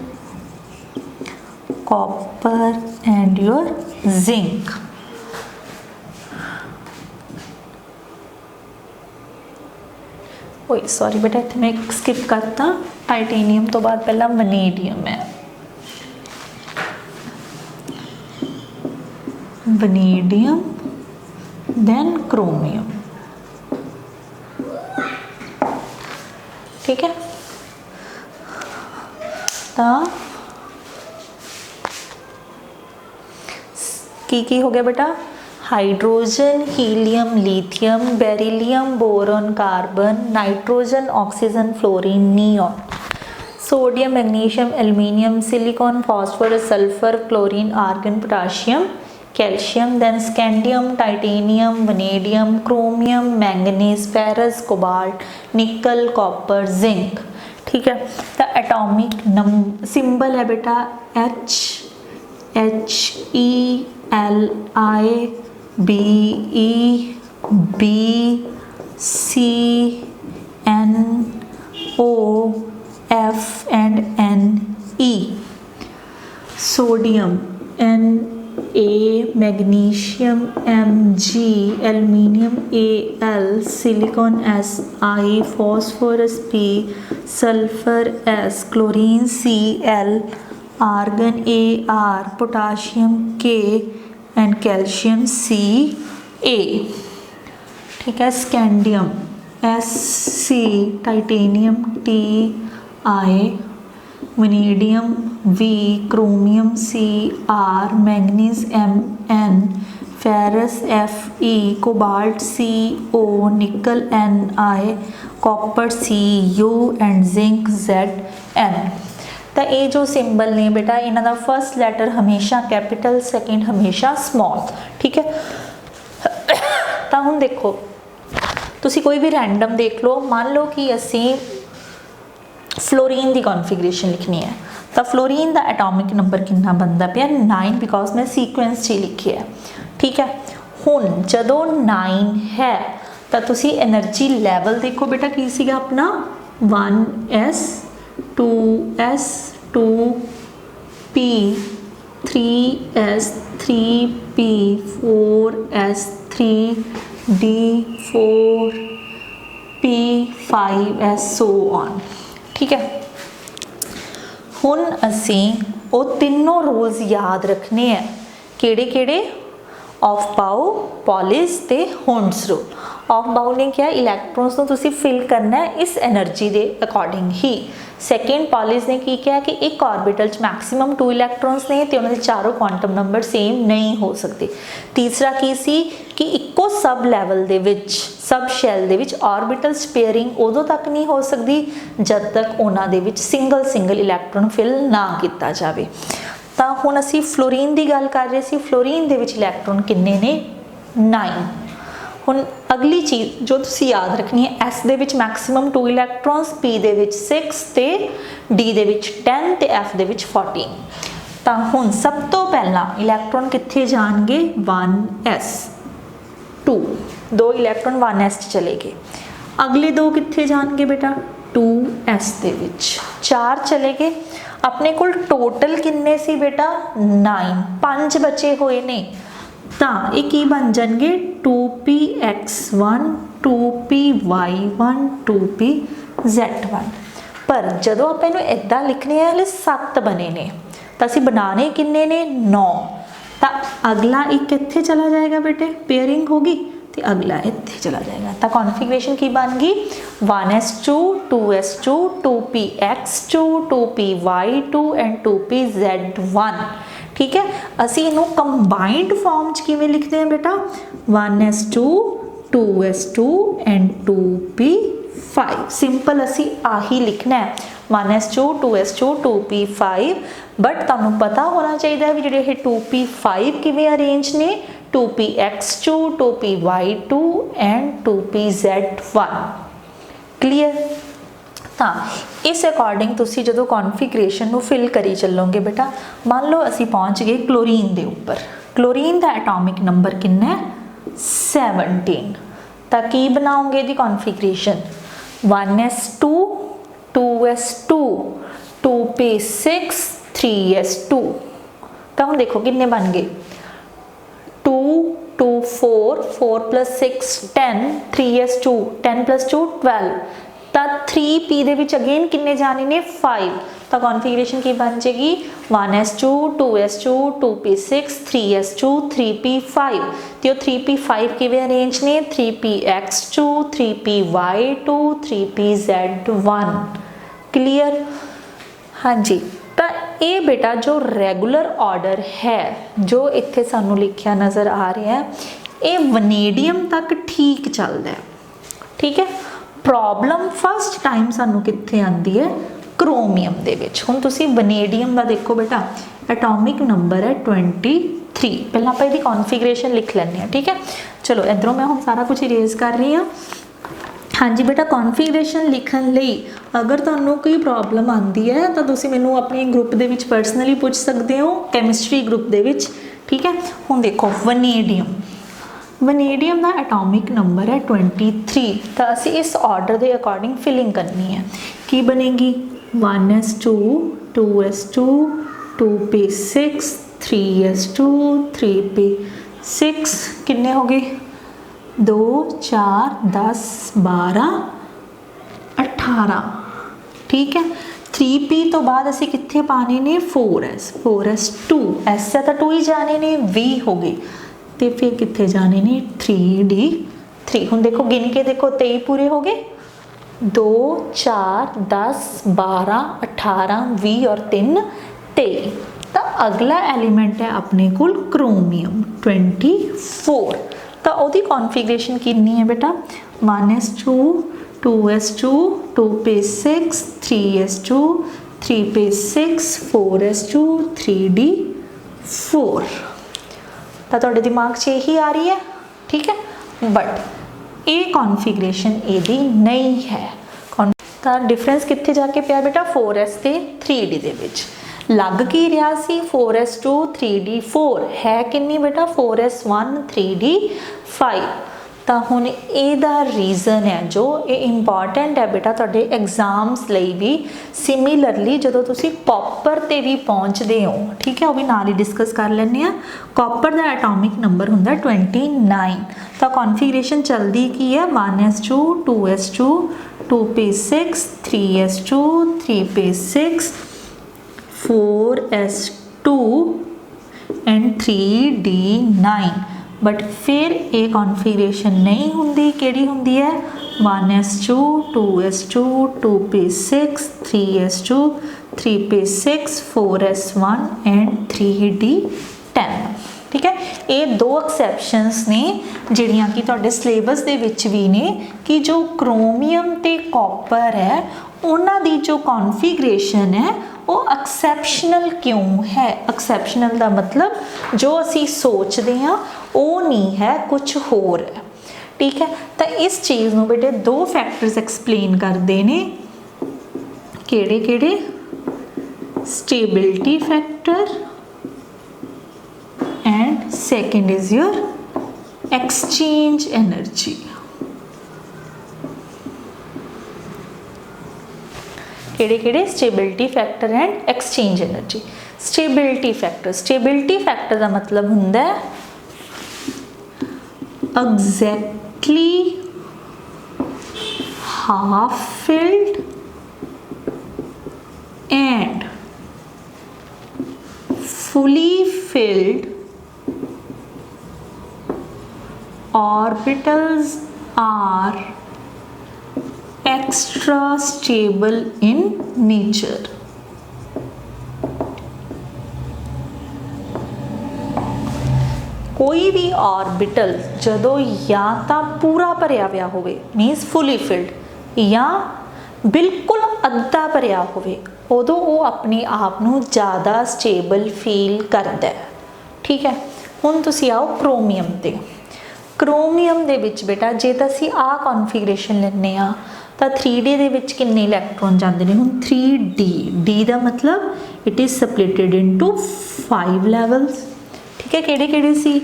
copper and your zinc. ओए sorry बेटा, इतने मैं एक skip करता, titanium तो बाद पहला vanadium है। वनेडियम देन क्रोमियम, ठीक है। तो की हो गया बेटा, hydrogen, helium, lithium, beryllium, boron, carbon, nitrogen, oxygen, fluorine, neon, sodium, magnesium, aluminium, silicon, phosphorus, sulphur, chlorine, argon, potassium, calcium, then scandium, titanium, vanadium, chromium, manganese, ferrous, cobalt, nickel, copper, zinc, ठीक है। तो atomic symbol है बेटा H, HE, Li, Be, BC, NO, F and Ne। Sodium Na, magnesium Mg, aluminium Al, silicon Si, phosphorus P, sulphur S, chlorine Cl, argon Ar, potassium K and calcium Ca, ठीक है। Scandium Sc, titanium Ti, vanadium V, chromium Cr, manganese Mn, ferrous Fe, cobalt Co, nickel Ni, copper Cu and zinc Zn। तो ये जो symbol ने बेटा, इन्हां दा first letter हमेशा कैपिटल, सैकेंड हमेशा स्मॉल, ठीक है। तो हुण देखो, तुसी कोई भी रैंडम देख लो, मान लो कि असी फ्लोरीन की कॉन्फिगरेशन लिखनी है, तो फ्लोरीन का एटॉमिक नंबर कितना बनता पाया 9, बिकॉज मैं सीक्वेंस च लिखे है, ठीक है। हुण जदों 9 है तो तुसी एनर्जी लैवल देखो बेटा की सीगा अपना 1s 2s 2p 3s 3p 4s 3d 4p 5s so on, ठीक है। हुण असी वो तीनों रूल्स याद रखने हैं, केड़े केड़े, ऑफ बाउ, पॉलिस ते होन्स रूल। ऑफ बाउ ने क्या, इलैक्ट्रॉन्स को तुसी फिल करना है इस एनर्जी के अकॉर्डिंग ही। सैकेंड पॉलिस ने की क्या कि एक ऑर्बिटल मैक्सिमम 2 इलैक्ट्रॉन्स ने ते उन्हां दे चारों क्वांटम नंबर सेम नहीं हो सकते। तीसरा की सी कि इक्को सब लैवल दे विच, सब शैल दे विच ऑर्बिटल्स पेयरिंग उदों तक नहीं हो सकती जब तक उन्हां दे विच सिंगल सिंगल इलैक्ट्रॉन फिल ना किया जाए। तो हुण असी फ्लोरीन की गल कर रहे सी, फ्लोरीन दे विच इलैक्ट्रॉन किन्ने ने 9। हुण अगली चीज़ जो तुसी याद रखनी है, एस दे विच मैक्सिमम 2 इलैक्ट्रॉन्स, पी दे विच 6 ते डी दे विच 10 ते एफ दे विच 14। तो हुण सब तो पहला इलैक्ट्रॉन कित्थे जाणगे 1s 2, 2 इलैक्ट्रॉन 1s चले गए। अगले 2 कित्थे जाणगे बेटा 2s दे विच 4 चले गए। अपने कोल टोटल किन्ने सी बेटा 9, 5 बचे हुए ने, तो ये बन जाएंगे 2px1 2py1 2pz1। पर जदों आप इन्हूं इदां लिखने हले 7 बने ने, तो असीं बनाने किन्ने ने 9। तो अगला एक इत्थे चला जाएगा बेटे, पेयरिंग होगी, तो अगला इत्थे चला जाएगा। तो कॉन्फिगरेशन की बन गई 1s2 2s2 2px2 2py2 and 2pz1, ठीक है। असी इनू कंबाइंड फॉर्म च किवें लिखते हैं बेटा 1s2 2s2 and 2p5। Simple असी आही लिखना है 1s2 2s2 2p5। बट तुहानू पता होना चाहिए भी जिहड़े 2p5 किवें अरेंज ने 2px2 2py2 and 2pz1। Clear. तो इस अकॉर्डिंग तुसी जो कॉन्फिगरेशन फिल करी चलोगे बेटा, मान लो असी पहुँच गए क्लोरीन के उपर। क्लोरीन का एटॉमिक नंबर कितना है 17। तो की बनाओगे दी configuration 1s2 2s2 2p6 3s2। तो हम देखो कितने बन गए 2 2 4 4 + 6 10 3s2 10 + 2 12। तो 3p दे विच अगेन कितने जाने ने 5। तो कॉन्फिगरेशन की बन जाएगी 1s2 2s2 2p6 3s2 3p5। तो 3p5 किवें अरेंज ने 3px2 3py2 3pz1। क्लीयर? हाँ जी। तो ये बेटा जो रेगुलर ऑर्डर है जो इत्थे सानू लिखिया नज़र आ रहा है ये वनेडियम तक ठीक चलता है। ठीक है, प्रॉब्लम फर्स्ट टाइम सानू कित्थे आंदी है क्रोमियम दे विच। हुण तुसी वनेडियम दा देखो बेटा एटॉमिक नंबर है 23। पहला आपां इहदी कॉन्फिगरेशन लिख लैंदे हां। ठीक है, चलो इधरों मैं हुण सारा कुछ इरेज कर रही हाँ। हाँ जी बेटा, कॉन्फिगरेशन लिखण लई अगर तुहानू कोई प्रॉब्लम आती है तो तुसी मैनू अपने ग्रुप दे विच पर्सनली पूछ सकते हो, केमिस्ट्री ग्रुप दे विच। ठीक है, हुण देखो वनेडियम का एटॉमिक नंबर है 23। तो असी इस ऑर्डर के अकॉर्डिंग फिलिंग करनी है। की बनेगी 1s2 2s2 2p6 3s2 3p6 कितने हो गए 2 4 10 12 18। ठीक है, 3p तो बाद असी कितने पाने ने 4s 2 एस तो 2 ही जाने ने v हो गई तो फिर कितने जाने ने 3d3। हुण देखो गिन के देखो 23 पूरे हो गए 2 4 10 12 18 20 और 3 23। तो अगला एलिमेंट है अपने को क्रोमियम 24। तो उसकी कॉन्फिगरेशन कितनी है बेटा 1s2 2s2 2p6 3s2 3p6 4s2 3d4। तो तुहाडे दिमाग 'च यही आ रही है। ठीक है, बट ये कॉन्फिगरेशन यदि नहीं है तो डिफरेंस कितने जाके पिया बेटा 4s ते 3d दे विच लग की रहा सी 4s2 3d4 है किन्नी बेटा 4s1 3d5। तो हुण इहदा रीज़न है जो ये इंपॉर्टेंट है बेटा तुहाडे एग्जाम्स लई भी सिमिलरली जदों तुसी कॉपर ते भी पहुँचते हो। ठीक है, वो भी नाल ही डिस्कस कर लैंदे आ। कॉपर का एटॉमिक नंबर हुंदा 29। तो कॉन्फिगरेशन चलती की है 1s2 2s2 2p6 3s2 3p6 4s2 and 3d9। But फिर ये कॉन्फिगरेशन नहीं होंगी। केड़ी होंगी है 1s2 2s2 2p6 3s2 3p6 4s1 and 3d10। ठीक है, ये दो एक्सैप्शनस ने जिहड़ियां कि तुहाडे सिलेबस दे विच भी ने कि जो क्रोमियम ते कॉपर है उन्हां दी जो कॉन्फिगरेशन है वो एक्सैप्शनल क्यों है। एक्सैप्शनल का मतलब जो असी सोचते हैं वो नहीं है, कुछ होर है। ठीक है, तो इस चीज़ में बेटे दो फैक्टर्स एक्सप्लेन करते हैं। केड़े केड़े stability factor and second is your exchange energy. केड़े stability factor and exchange energy. Stability factor का मतलब हुंदा है exactly half filled and fully filled orbitals are extra stable in nature। कोई भी ऑर्बिटल जदों या तो पूरा भरिया हुआ होवे मीनस फुली फिल्ड या बिल्कुल अद्धा भरिया होवे उदों वो अपने आप नू ज़्यादा स्टेबल फील करता है। ठीक है, हुण तुसी आओ क्रोमियम ते। क्रोमियम दे विच बेटा जे तां असीं आ कॉन्फिगरेशन लैंदे आ तो 3d दे विच किन्ने इलैक्ट्रॉन जाते हैं हुण 3d। डी का मतलब it is splitted into 5 levels. ठीक ठीक है, किहड़े सी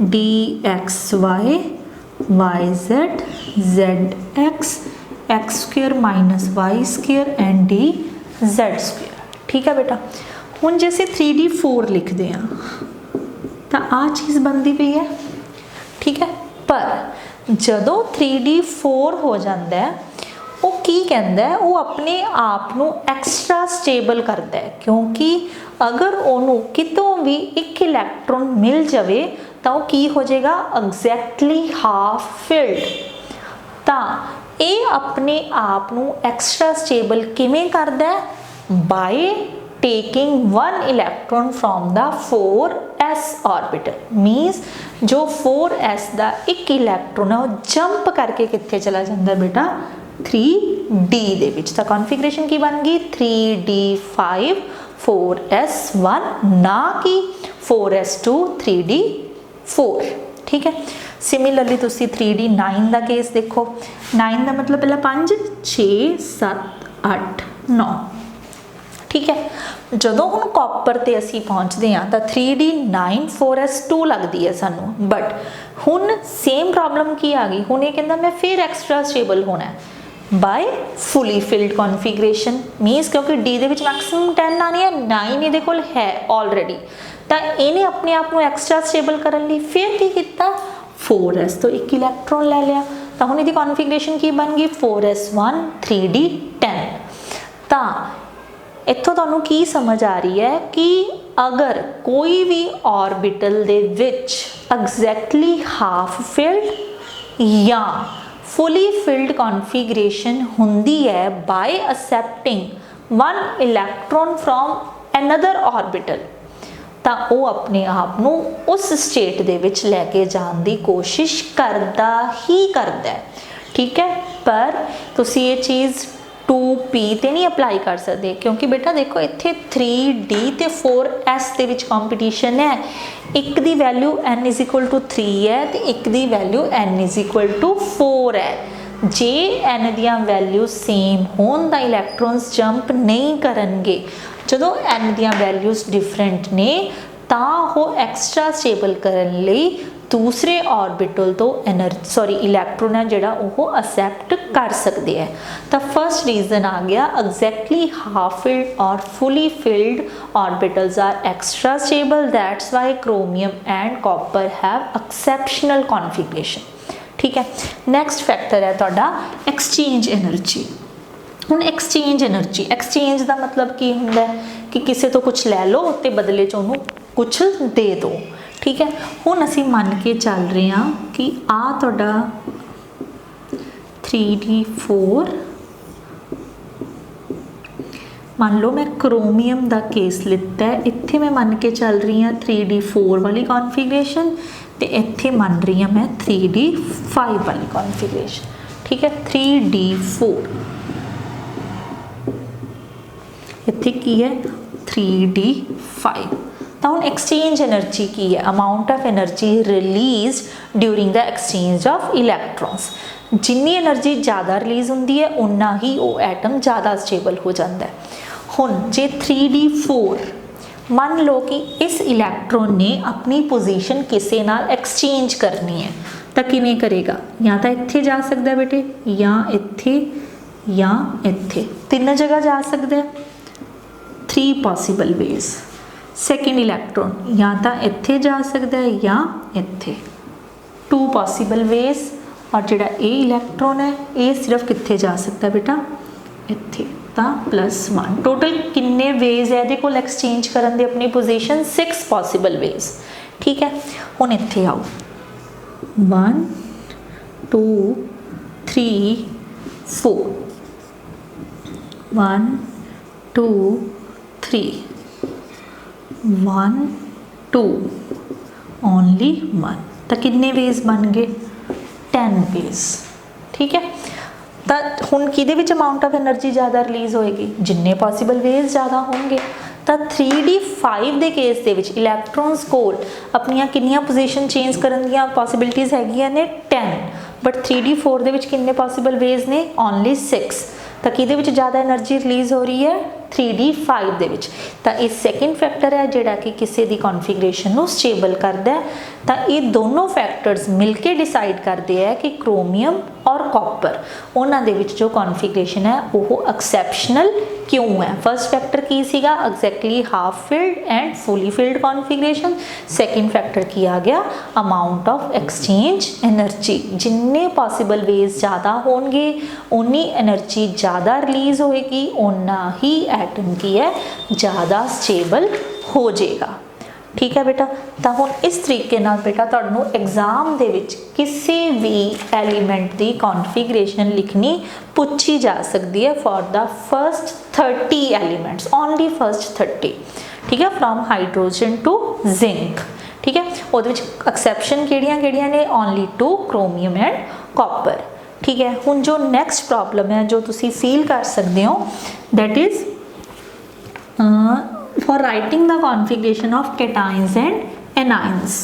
dxy yz zx x square minus y square and d z square. ठीक है बेटा, हुण जे असीं 3d4 लिखते हैं तो आ चीज़ बनती पई है। ठीक है, पर जदों 3d4 हो जाता है वो की कहता है, वो अपने आप को एक्सट्रा स्टेबल करता है, क्योंकि अगर उन्होंने कितों भी एक इलैक्ट्रॉन मिल जाए तो वो की हो जाएगा एग्जैक्टली हाफ फिल्ड। तो ये अपने आप को एक्सट्रा स्टेबल किवें करता है? By taking one electron from the 4s orbital. मीनस जो 4s का एक इलैक्ट्रॉन है वो जंप करके कित्थे चला जाता है बेटा? 3d दे विच। तो कॉन्फिगरेशन की बन गई 3d5 4s1, ना कि 4s2 3d4। ठीक है, सिमिलरली तुसी 3d9 का केस देखो। 9 का मतलब पहला 5 6 7 8 9। ठीक है, जदों हुण कॉपर ते असी पहुँचते हैं तो 3d9 4s2 लगती है सानू, बट हुण सेम प्रॉब्लम की आ गई। हुण ये कहता मैं फिर एक्सट्रा स्टेबल होना है by fully filled configuration. Means क्योंकि डी दे विच मैक्सिमम 10 आनी है, 9 इहदे कोल है ऑलरेडी, तो इन्हें अपने आप को एक्सट्रा स्टेबल करने लिए फिर की किया? 4s तो एक इलैक्ट्रॉन ले लिया। तो हुण इहदी कॉन्फिगरेशन की बन गई 4s1 3d10। तो इत्थों तुहानूं की समझ आ रही है कि अगर कोई भी ऑर्बिटल दे विच एग्जैक्टली हाफ फिल्ड या फुली फिल्ड कॉन्फिगरेशन हुंदी है bye accepting one electron from another orbital, तो वो अपने आप को उस स्टेट दे विच लैके जाने की कोशिश करता ही करता है। ठीक है, पर तुसी ये चीज़ 2p ते नहीं अप्लाई कर सकते, क्योंकि बेटा देखो इत्थे 3d ते 4s दे विच कॉम्पीटिशन है। एक दी वैल्यू n = 3 है तो एक दी वैल्यू n = 4 है। जे n दियां वैल्यू सेम होण तां इलैक्ट्रॉन्स जंप नहीं करनगे। जदों n दियां वैल्यूज डिफरेंट ने तां वो एक्सट्रा स्टेबल करन लई दूसरे ऑर्बिटल तो इलैक्ट्रॉन है जिहड़ा वो एक्सेप्ट कर सकते हैं। तो फर्स्ट रीजन आ गया एग्जैक्टली हाफ फिल्ड और fully filled orbitals are extra stable, that's why chromium and copper have exceptional configuration. ठीक है, नैक्सट फैक्टर है तुहाडा एक्सचेंज एनर्जी। हुण एक्सचेंज का मतलब की हुंदा है कि किसी तो कुछ लै लो तो बदले च उन्होंने कुछ दे दो। ठीक है, हुण असीं मन के चल रहे हैं कि आ तुहाडा 3d4, मान लो मैं क्रोमियम का केस लिता है, इत्थे मैं मन के चल रही हाँ 3d4 वाली कॉन्फिगरेशन, तो इत्थे मन रही हाँ मैं 3d5 वाली कॉन्फिगरेशन। ठीक है, 3d4 इत्थे की है 3d5। तो हुण एक्सचेंज एनर्जी की है? Amount of energy release during the exchange of electrons. जिन्नी एनर्जी ज़्यादा रिलीज होंदी है उन्ना ही वो एटम ज़्यादा स्टेबल हो जाता है। हुण जे 3d4 मान लो कि इस इलैक्ट्रॉन ने अपनी पोजीशन किसी नाल एक्सचेंज करनी है तो किवें करेगा? या तो इत्थे जा सकता है बेटे, या इत्थे, या इत्थे, तीन जगह जा सकता है। 3 पॉसिबल वेज। सैकेंड इलैक्ट्रॉन या तो इत्थे जा सकता है या इत्थे, 2 पॉसिबल वेज। और जिहड़ा ए इलैक्ट्रॉन है ये सिर्फ कित्थे जा सकता है बेटा? इत्थे। तो +1 टोटल किन्ने वेज है इहदे कोल एक्सचेंज करन दे अपनी पोजीशन? 6 possible ways. ठीक है, हुण इत्थे आओ 1 2 3 4 1 2 3 1 2 ओनली 1। तो किन्ने वेज बन गए? 10 वेज। ठीक है, तो हुण किहदे विच अमाउंट ऑफ एनर्जी ज़्यादा रिलीज होएगी? जिन्ने पॉसिबल वेज ज़्यादा होंगे। तो 3d5 के केस दे विच इलैक्ट्रॉन्स कोल अपनियां किन्नियां पोजीशन चेंज करन दियां पॉसिबिलिटीज़ हैगियां ने 10, बट 3d4 दे विच किन्ने पॉसिबल वेज ने? ओनली 6। ਤਾਂ ਕਿਹਦੇ ਵਿੱਚ ਜ਼ਿਆਦਾ એનર્ਜੀ ਰਿਲੀਜ਼ ਹੋ ਰਹੀ ਹੈ 3d5 ਦੇ ਵਿੱਚ। ਤਾਂ ਇਹ ਸੈਕਿੰਡ ਫੈਕਟਰ ਹੈ ਜਿਹੜਾ ਕਿ ਕਿਸੇ ਦੀ ਕਨਫੀਗਰੇਸ਼ਨ ਨੂੰ ਸਟੇਬਲ ਕਰਦਾ ਹੈ। ਤਾਂ ਇਹ ਦੋਨੋਂ ਫੈਕਟਰਸ ਮਿਲ ਕੇ ਡਿਸਾਈਡ ਕਰਦੇ ਹੈ ਕਿ ਕ੍ਰੋਮੀਅਮ ਔਰ ਕਾਪਰ ਉਹਨਾਂ ਦੇ ਵਿੱਚ ਜੋ ਕਨਫੀਗਰੇਸ਼ਨ ਹੈ ਉਹ ਐਕਸੈਪਸ਼ਨਲ ਕਿਉਂ ਹੈ। ਫਰਸਟ ਫੈਕਟਰ ਕੀ ਸੀਗਾ exactly half filled and fully filled configuration. Second factor ਕੀ ਆ ਗਿਆ ਅਮਾਊਂਟ ਆਫ ਐਕਸਚੇਂਜ एनर्जी। जिन्ने पॉसिबल वेज ज़्यादा होंगे उन्नी एनर्जी ज़्यादा रिलीज़ होएगी, उन्ना ही एटम की है ज़्यादा स्टेबल हो जाएगा। ठीक है बेटा। तो हुण इस तरीके नाल बेटा तुहानूं एग्जाम दे विच किसी भी एलीमेंट की कॉन्फिगरेशन लिखनी पूछी जा सकती है for the first 30 elements, only first 30। ठीक है, फ्रॉम हाइड्रोजन टू जिंक। ठीक है, ਉਹਦੇ ਵਿੱਚ ਐਕਸੈਪਸ਼ਨ ਕਿਹੜੀਆਂ ਨੇ ओनली 2 क्रोमियम एंड कॉपर। ठीक है, ਹੁਣ जो ਨੈਕਸਟ ਪ੍ਰੋਬਲਮ ਹੈ ਜੋ ਤੁਸੀਂ ਫੀਲ ਕਰ ਸਕਦੇ ਹੋ that is for writing the configuration of cations and anions.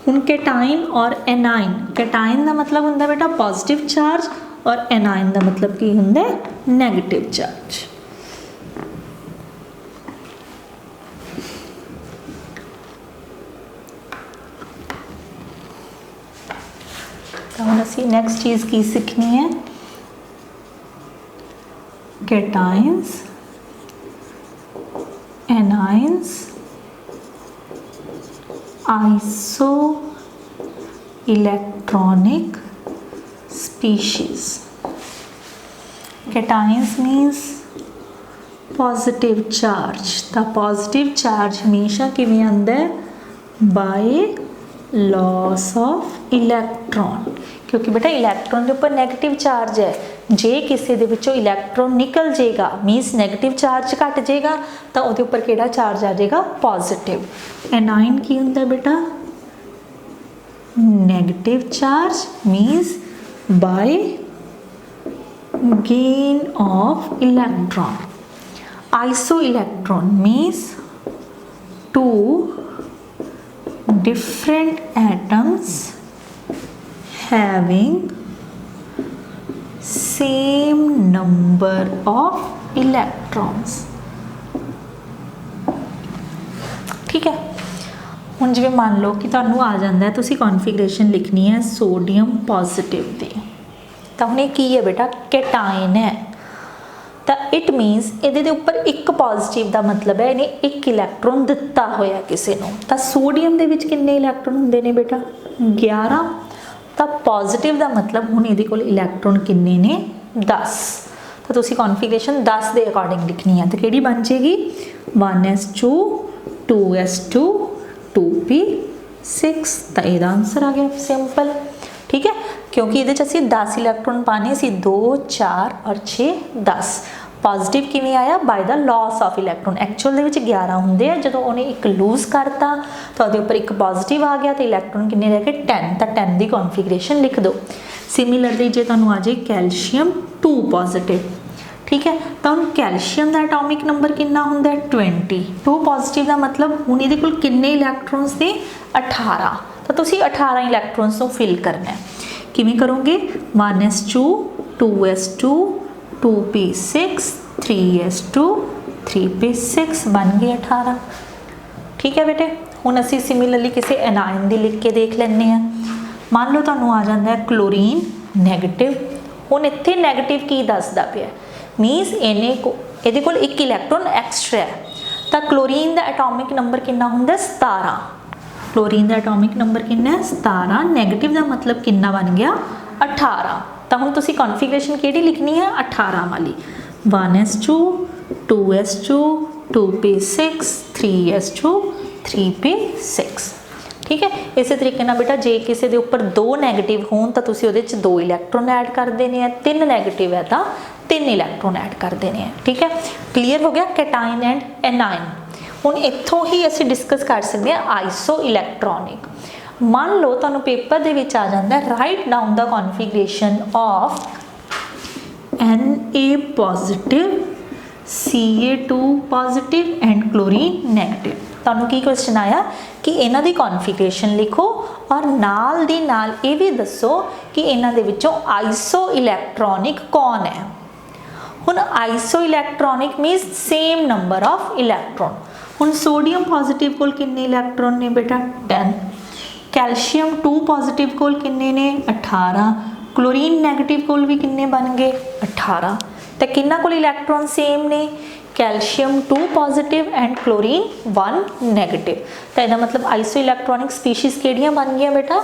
ਹੁਣ कैटाइन और एनाइन, कैटाइन ਦਾ मतलब ਹੁੰਦਾ बेटा पॉजिटिव चार्ज और एनाइन ਦਾ मतलब ਕੀ ਹੁੰਦਾ नेगेटिव चार्ज। तो हम असी नैक्सट चीज़ की सीखनी है cations anions isoelectronic species. Cations means positive charge. तो पॉजिटिव चार्ज हमेशा किवें आंदा है बाय लॉस ऑफ इलैक्ट्रॉन, क्योंकि बेटा इलैक्ट्रॉन के उपर नैगेटिव चार्ज है। जे किसी दे विचों इलैक्ट्रॉन निकल जाएगा मीनस नैगेटिव चार्ज घट जाएगा तो उहदे उपर किहड़ा चार्ज आ जाएगा पॉजिटिव। एनाइन की हुंदा बेटा negative charge means by gain of electron. Iso electron means two different atoms having same number of electrons। ठीक है, हुण जिवें मान लो कि तुहानूं आ जांदा है तुसीं कॉन्फिगरेशन लिखनी है सोडियम पॉजिटिव दी। तो हुण की है बेटा कैटाइन है तो इट मीनस ये उपर एक पॉजिटिव का मतलब है इन्हें एक इलैक्ट्रॉन दिता होया किसी नूं। तो सोडियम दे विच किन्ने इलैक्ट्रॉन हुंदे ने बेटा 11। तो पॉजिटिव का मतलब हुण इहदे कोल इलैक्ट्रॉन किन्ने ने 10। तो तुसीं कॉन्फिगरेशन 10 के अकॉर्डिंग लिखनी है तो किहड़ी बन जाएगी 1s2 2s2 2p6। तो यदा आंसर आ गया सिंपल। ठीक है, क्योंकि ये असी 10 इलैक्ट्रॉन पाने सी 2 4 और 6 10। पॉजिटिव किवें आया by the loss of electron. Actual दे विच 11 होंदे आ, जदों उन्हें एक लूज करता तो उहदे उपर एक पॉजिटिव आ गया तो इलैक्ट्रॉन किन्ने रह गए 10। तो 10 की कॉन्फिगरेशन लिख दो। सिमिलरली जे तुहानूं आ जाए कैल्शियम 2 पॉजिटिव। ठीक है, तो हम कैल्शियम का एटॉमिक नंबर कितना हुंदा है 20। 2 पॉजिटिव का मतलब हुण इहदे कोल किन्ने इलैक्ट्रॉन्स ने 18। तो तुसीं 18 इलैक्ट्रॉन्स नूं फिल करना है। किवें करोगे 1s2 2s2 2p6 3s2 3p6 बन गए 18। ठीक है बेटे, हुण असीं सिमिलरली किसी एनाइन दी लिख के देख लैंदे हैं। मान लो तुहानूं आ जांदा है क्लोरीन नेगेटिव। हुण इत्थे नेगेटिव की दसदा पिया मीनस इहदे कोल एक इलैक्ट्रॉन एक्सट्रा है। तो क्लोरीन का एटॉमिक नंबर कितना हुंदा 17। क्लोरीन का एटॉमिक नंबर कितना है 17। नैगेटिव का मतलब कितना बन गया 18। तो हुण तुसीं कॉन्फिगरेशन किहड़ी लिखनी है 18 वाली 1s2 2s2 2p6 3s2 3p6। ठीक है, इस तरीके ना बेटा जे किसी के उपर 2 नैगेटिव होण तो तुसीं उहदे च 2 इलैक्ट्रॉन ऐड कर देने हैं, 3 नैगेटिव है तो 3 इलैक्ट्रॉन ऐड कर देने हैं। ठीक है, क्लीयर हो गया कैटाइन एंड एनाइन। हुण इत्थों ही असीं डिस्कस कर सकते हैं आइसो इलैक्ट्रॉनिक। मान लो तुहानूं पेपर दे विच आ जांदा write down the configuration of Na positive Ca2 positive and chlorine negative. तुहानूं की क्वेश्चन आया कि इन्हां दी कॉन्फिगरेशन लिखो और नाल दी नाल ये भी दसो कि इन्हां दे विचों आइसो इलैक्ट्रॉनिक कौन है। हुण iso electronic मीनस same number of electron. हुण सोडियम पॉजिटिव कोल कितने इलैक्ट्रॉन ने बेटा 10, कैल्शियम 2 पॉजिटिव कोल कितने ने 18, क्लोरीन नैगेटिव कोल भी कितने बन गए 18। तो किन्ना कोल इलैक्ट्रॉन सेम ने calcium 2 positive and chlorine 1 negative. तो इसका मतलब आइसो इलैक्ट्रॉनिक स्पीशीज़ केड़ियां बन गई बेटा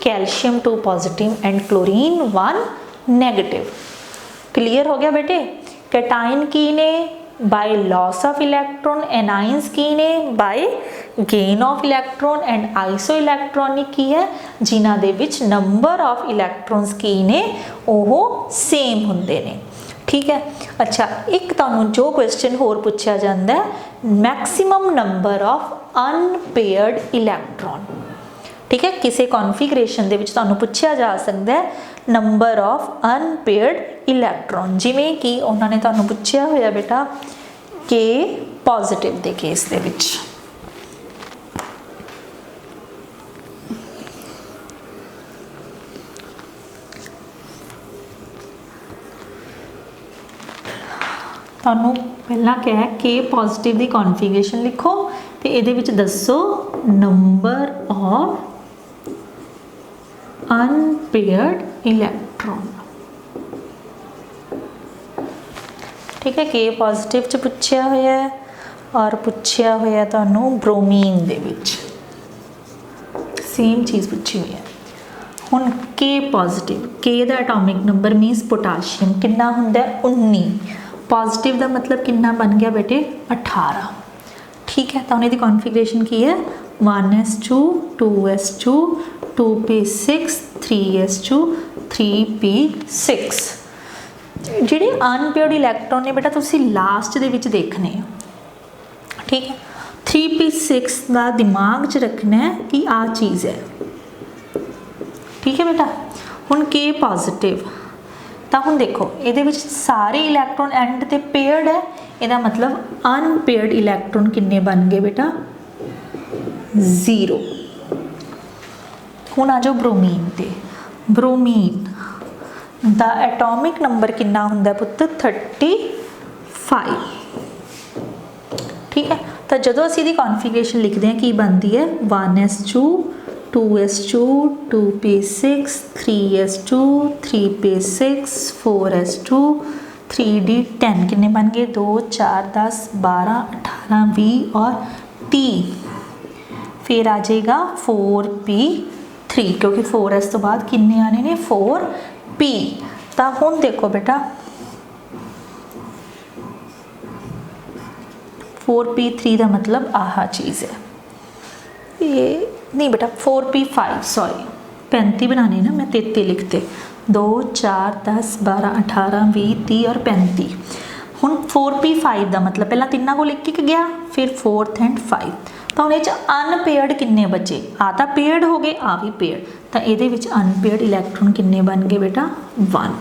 calcium 2 positive and chlorine 1 negative. Clear हो गया बेटे। कैटाइन की ने by loss of electron, anions की ने by gain of electron and isoelectronic की है जिन्हां दे विच नंबर ऑफ इलैक्ट्रॉन्स की ने ओह सेम हुंदे ने। ठीक है। अच्छा एक तुहानू जो क्वेश्चन होर पूछा जाता है maximum number of unpaired electron. ठीक है, किसी कॉन्फिगरेशन दे विच तुहानू पूछा जा सकता है नंबर ऑफ अनपेयर्ड इलैक्ट्रॉन, जिमें कि उन्होंने तुहानू पूछा होया बेटा के पॉजिटिव दे केस दे विच। तुहानू पहला क्या है के पॉजिटिव की कॉन्फिगरेशन लिखो तो ये दसो नंबर ऑफ अनपेयर्ड इलैक्ट्रॉन। ठीक है, के पॉजिटिव च पूछया होया है और पूछया होया तुहानू ब्रोमीन दे विच सेम चीज़ पूछी हुई है। हुण के पॉजिटिव के दा एटॉमिक नंबर मीनस पोटाशियम कितना हुंदा है 19, पॉजिटिव का मतलब कितना बन गया बेटे 18। ठीक है, तो उन्हें कॉन्फिगरेशन की है 1s2 2s2 2p6 3s2 3p6। ਜਿਹੜੇ अनपेयर्ड इलैक्ट्रॉन ने बेटा तुसी लास्ट दे विच देखने। ठीक है, 3p6 का दिमाग च रखना है कि आ चीज़ है। ठीक है बेटा। हुण के पॉजिटिव तो हुण देखो ये सारे इलैक्ट्रॉन एंड ते पेयर्ड है, इसका मतलब अनपेयर्ड इलैक्ट्रॉन किन्ने बन गए बेटा 0। हुण आ जाओ ब्रोमीन ते। ब्रोमीन दा एटॉमिक नंबर कितना हुंदा पुत्त 35। ठीक है, तो जो असीं दी कॉन्फिगरेशन लिखते हैं कि बनती है 1s2 2s2 2p6 3s2 3p6 4s2 3d10 कितने बन गए 2 4 10 12 18 20 और 30। फिर आ जाएगा 4p3 क्योंकि 4s तो बाद कितने आने ने 4p। तो हुण देखो बेटा 4p3 का मतलब आह चीज़ है ये नहीं बेटा 4p5 सॉरी 35 बनाने ना मैं 33 लिखते 2 4 10 12 18 20 30 और 35। हुण 4p5 का मतलब पहला तिना को लिख के गया फिर 4th एंड 5। तो उन्हें अनपेयर्ड किन्ने बचे आ तो पेयर्ड हो गए आ भी पेयर्ड। तो ये अनपेयर्ड इलैक्ट्रॉन किन्ने बन गए बेटा 1।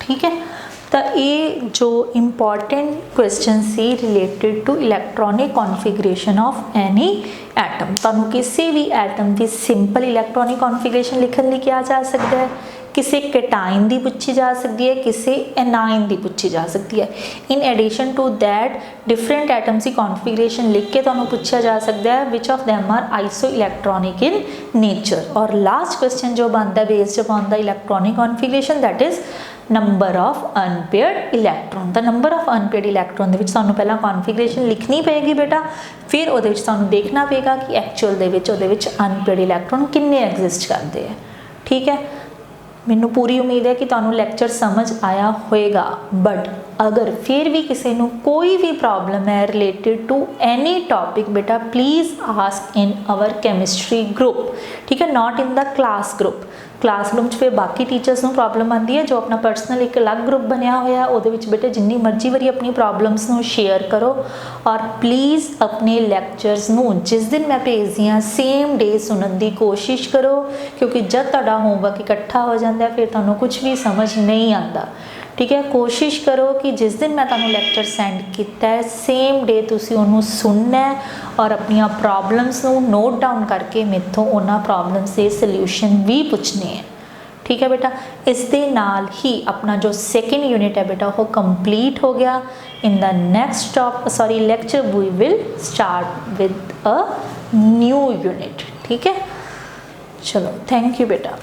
ठीक है, तो ये जो इम्पॉर्टेंट क्वेश्चन सी related to electronic configuration of any atom. तुहानू किसी भी एटम की सिंपल इलैक्ट्रॉनिक कॉन्फिगरेशन लिखने लिए क्या जा सकता है, किसी कैटाइन की पूछी जा सकती है, किसी एनाइन की पूछी जा सकती है। In addition to that different atoms की कॉन्फिगरेशन लिख के तुहानू पूछा जा सकता है which of them are isoelectronic in nature. और लास्ट क्वेश्चन जो बनता है based upon the electronic configuration that is number of unpaired electron. The number of unpaired electron दे सानू पहला कॉन्फिगरेशन लिखनी पेगी बेटा, फिर वो सानू देखना पेगा कि एक्चुअल दे विच अनपेयर्ड इलैक्ट्रॉन किन्ने एग्जिस्ट करते हैं। ठीक है, मैनू पूरी उम्मीद है कि तुहानू लैक्चर समझ आया होएगा। बट अगर फिर भी किसी को कोई भी प्रॉब्लम है रिलेटेड टू एनी टॉपिक बेटा please ask in our chemistry group. ठीक है, not in the class group. Class room फिर बाकी टीचर्स को प्रॉब्लम आती है, जो अपना पर्सनल एक अलग ग्रुप बनया होया वो बेटे जिन्नी मर्जी वारी अपनी प्रॉब्लम्स को शेयर करो। और प्लीज़ अपने लैक्चर्स को जिस दिन मैं भेजदी हाँ सेम डे सुनने की कोशिश करो, क्योंकि जब तुहाडा होमवर्क इकट्ठा हो जाता है फिर तुहानू कुछ भी समझ नहीं आता। ठीक है, कोशिश करो कि जिस दिन मैं तुहानू लैक्चर सेंड किया है सेम डे तुसी उन्होंने सुनना है और अपनिया प्रॉब्लम्स को नोट डाउन करके मेथों उन्होंने प्रॉब्लम्स के सल्यूशन भी पूछने हैं। ठीक है बेटा, इस दे नाल ही अपना जो सेकेंड यूनिट है बेटा वो कंप्लीट हो गया। In the next lecture we will start with a new unit. ठीक है, चलो थैंक यू बेटा।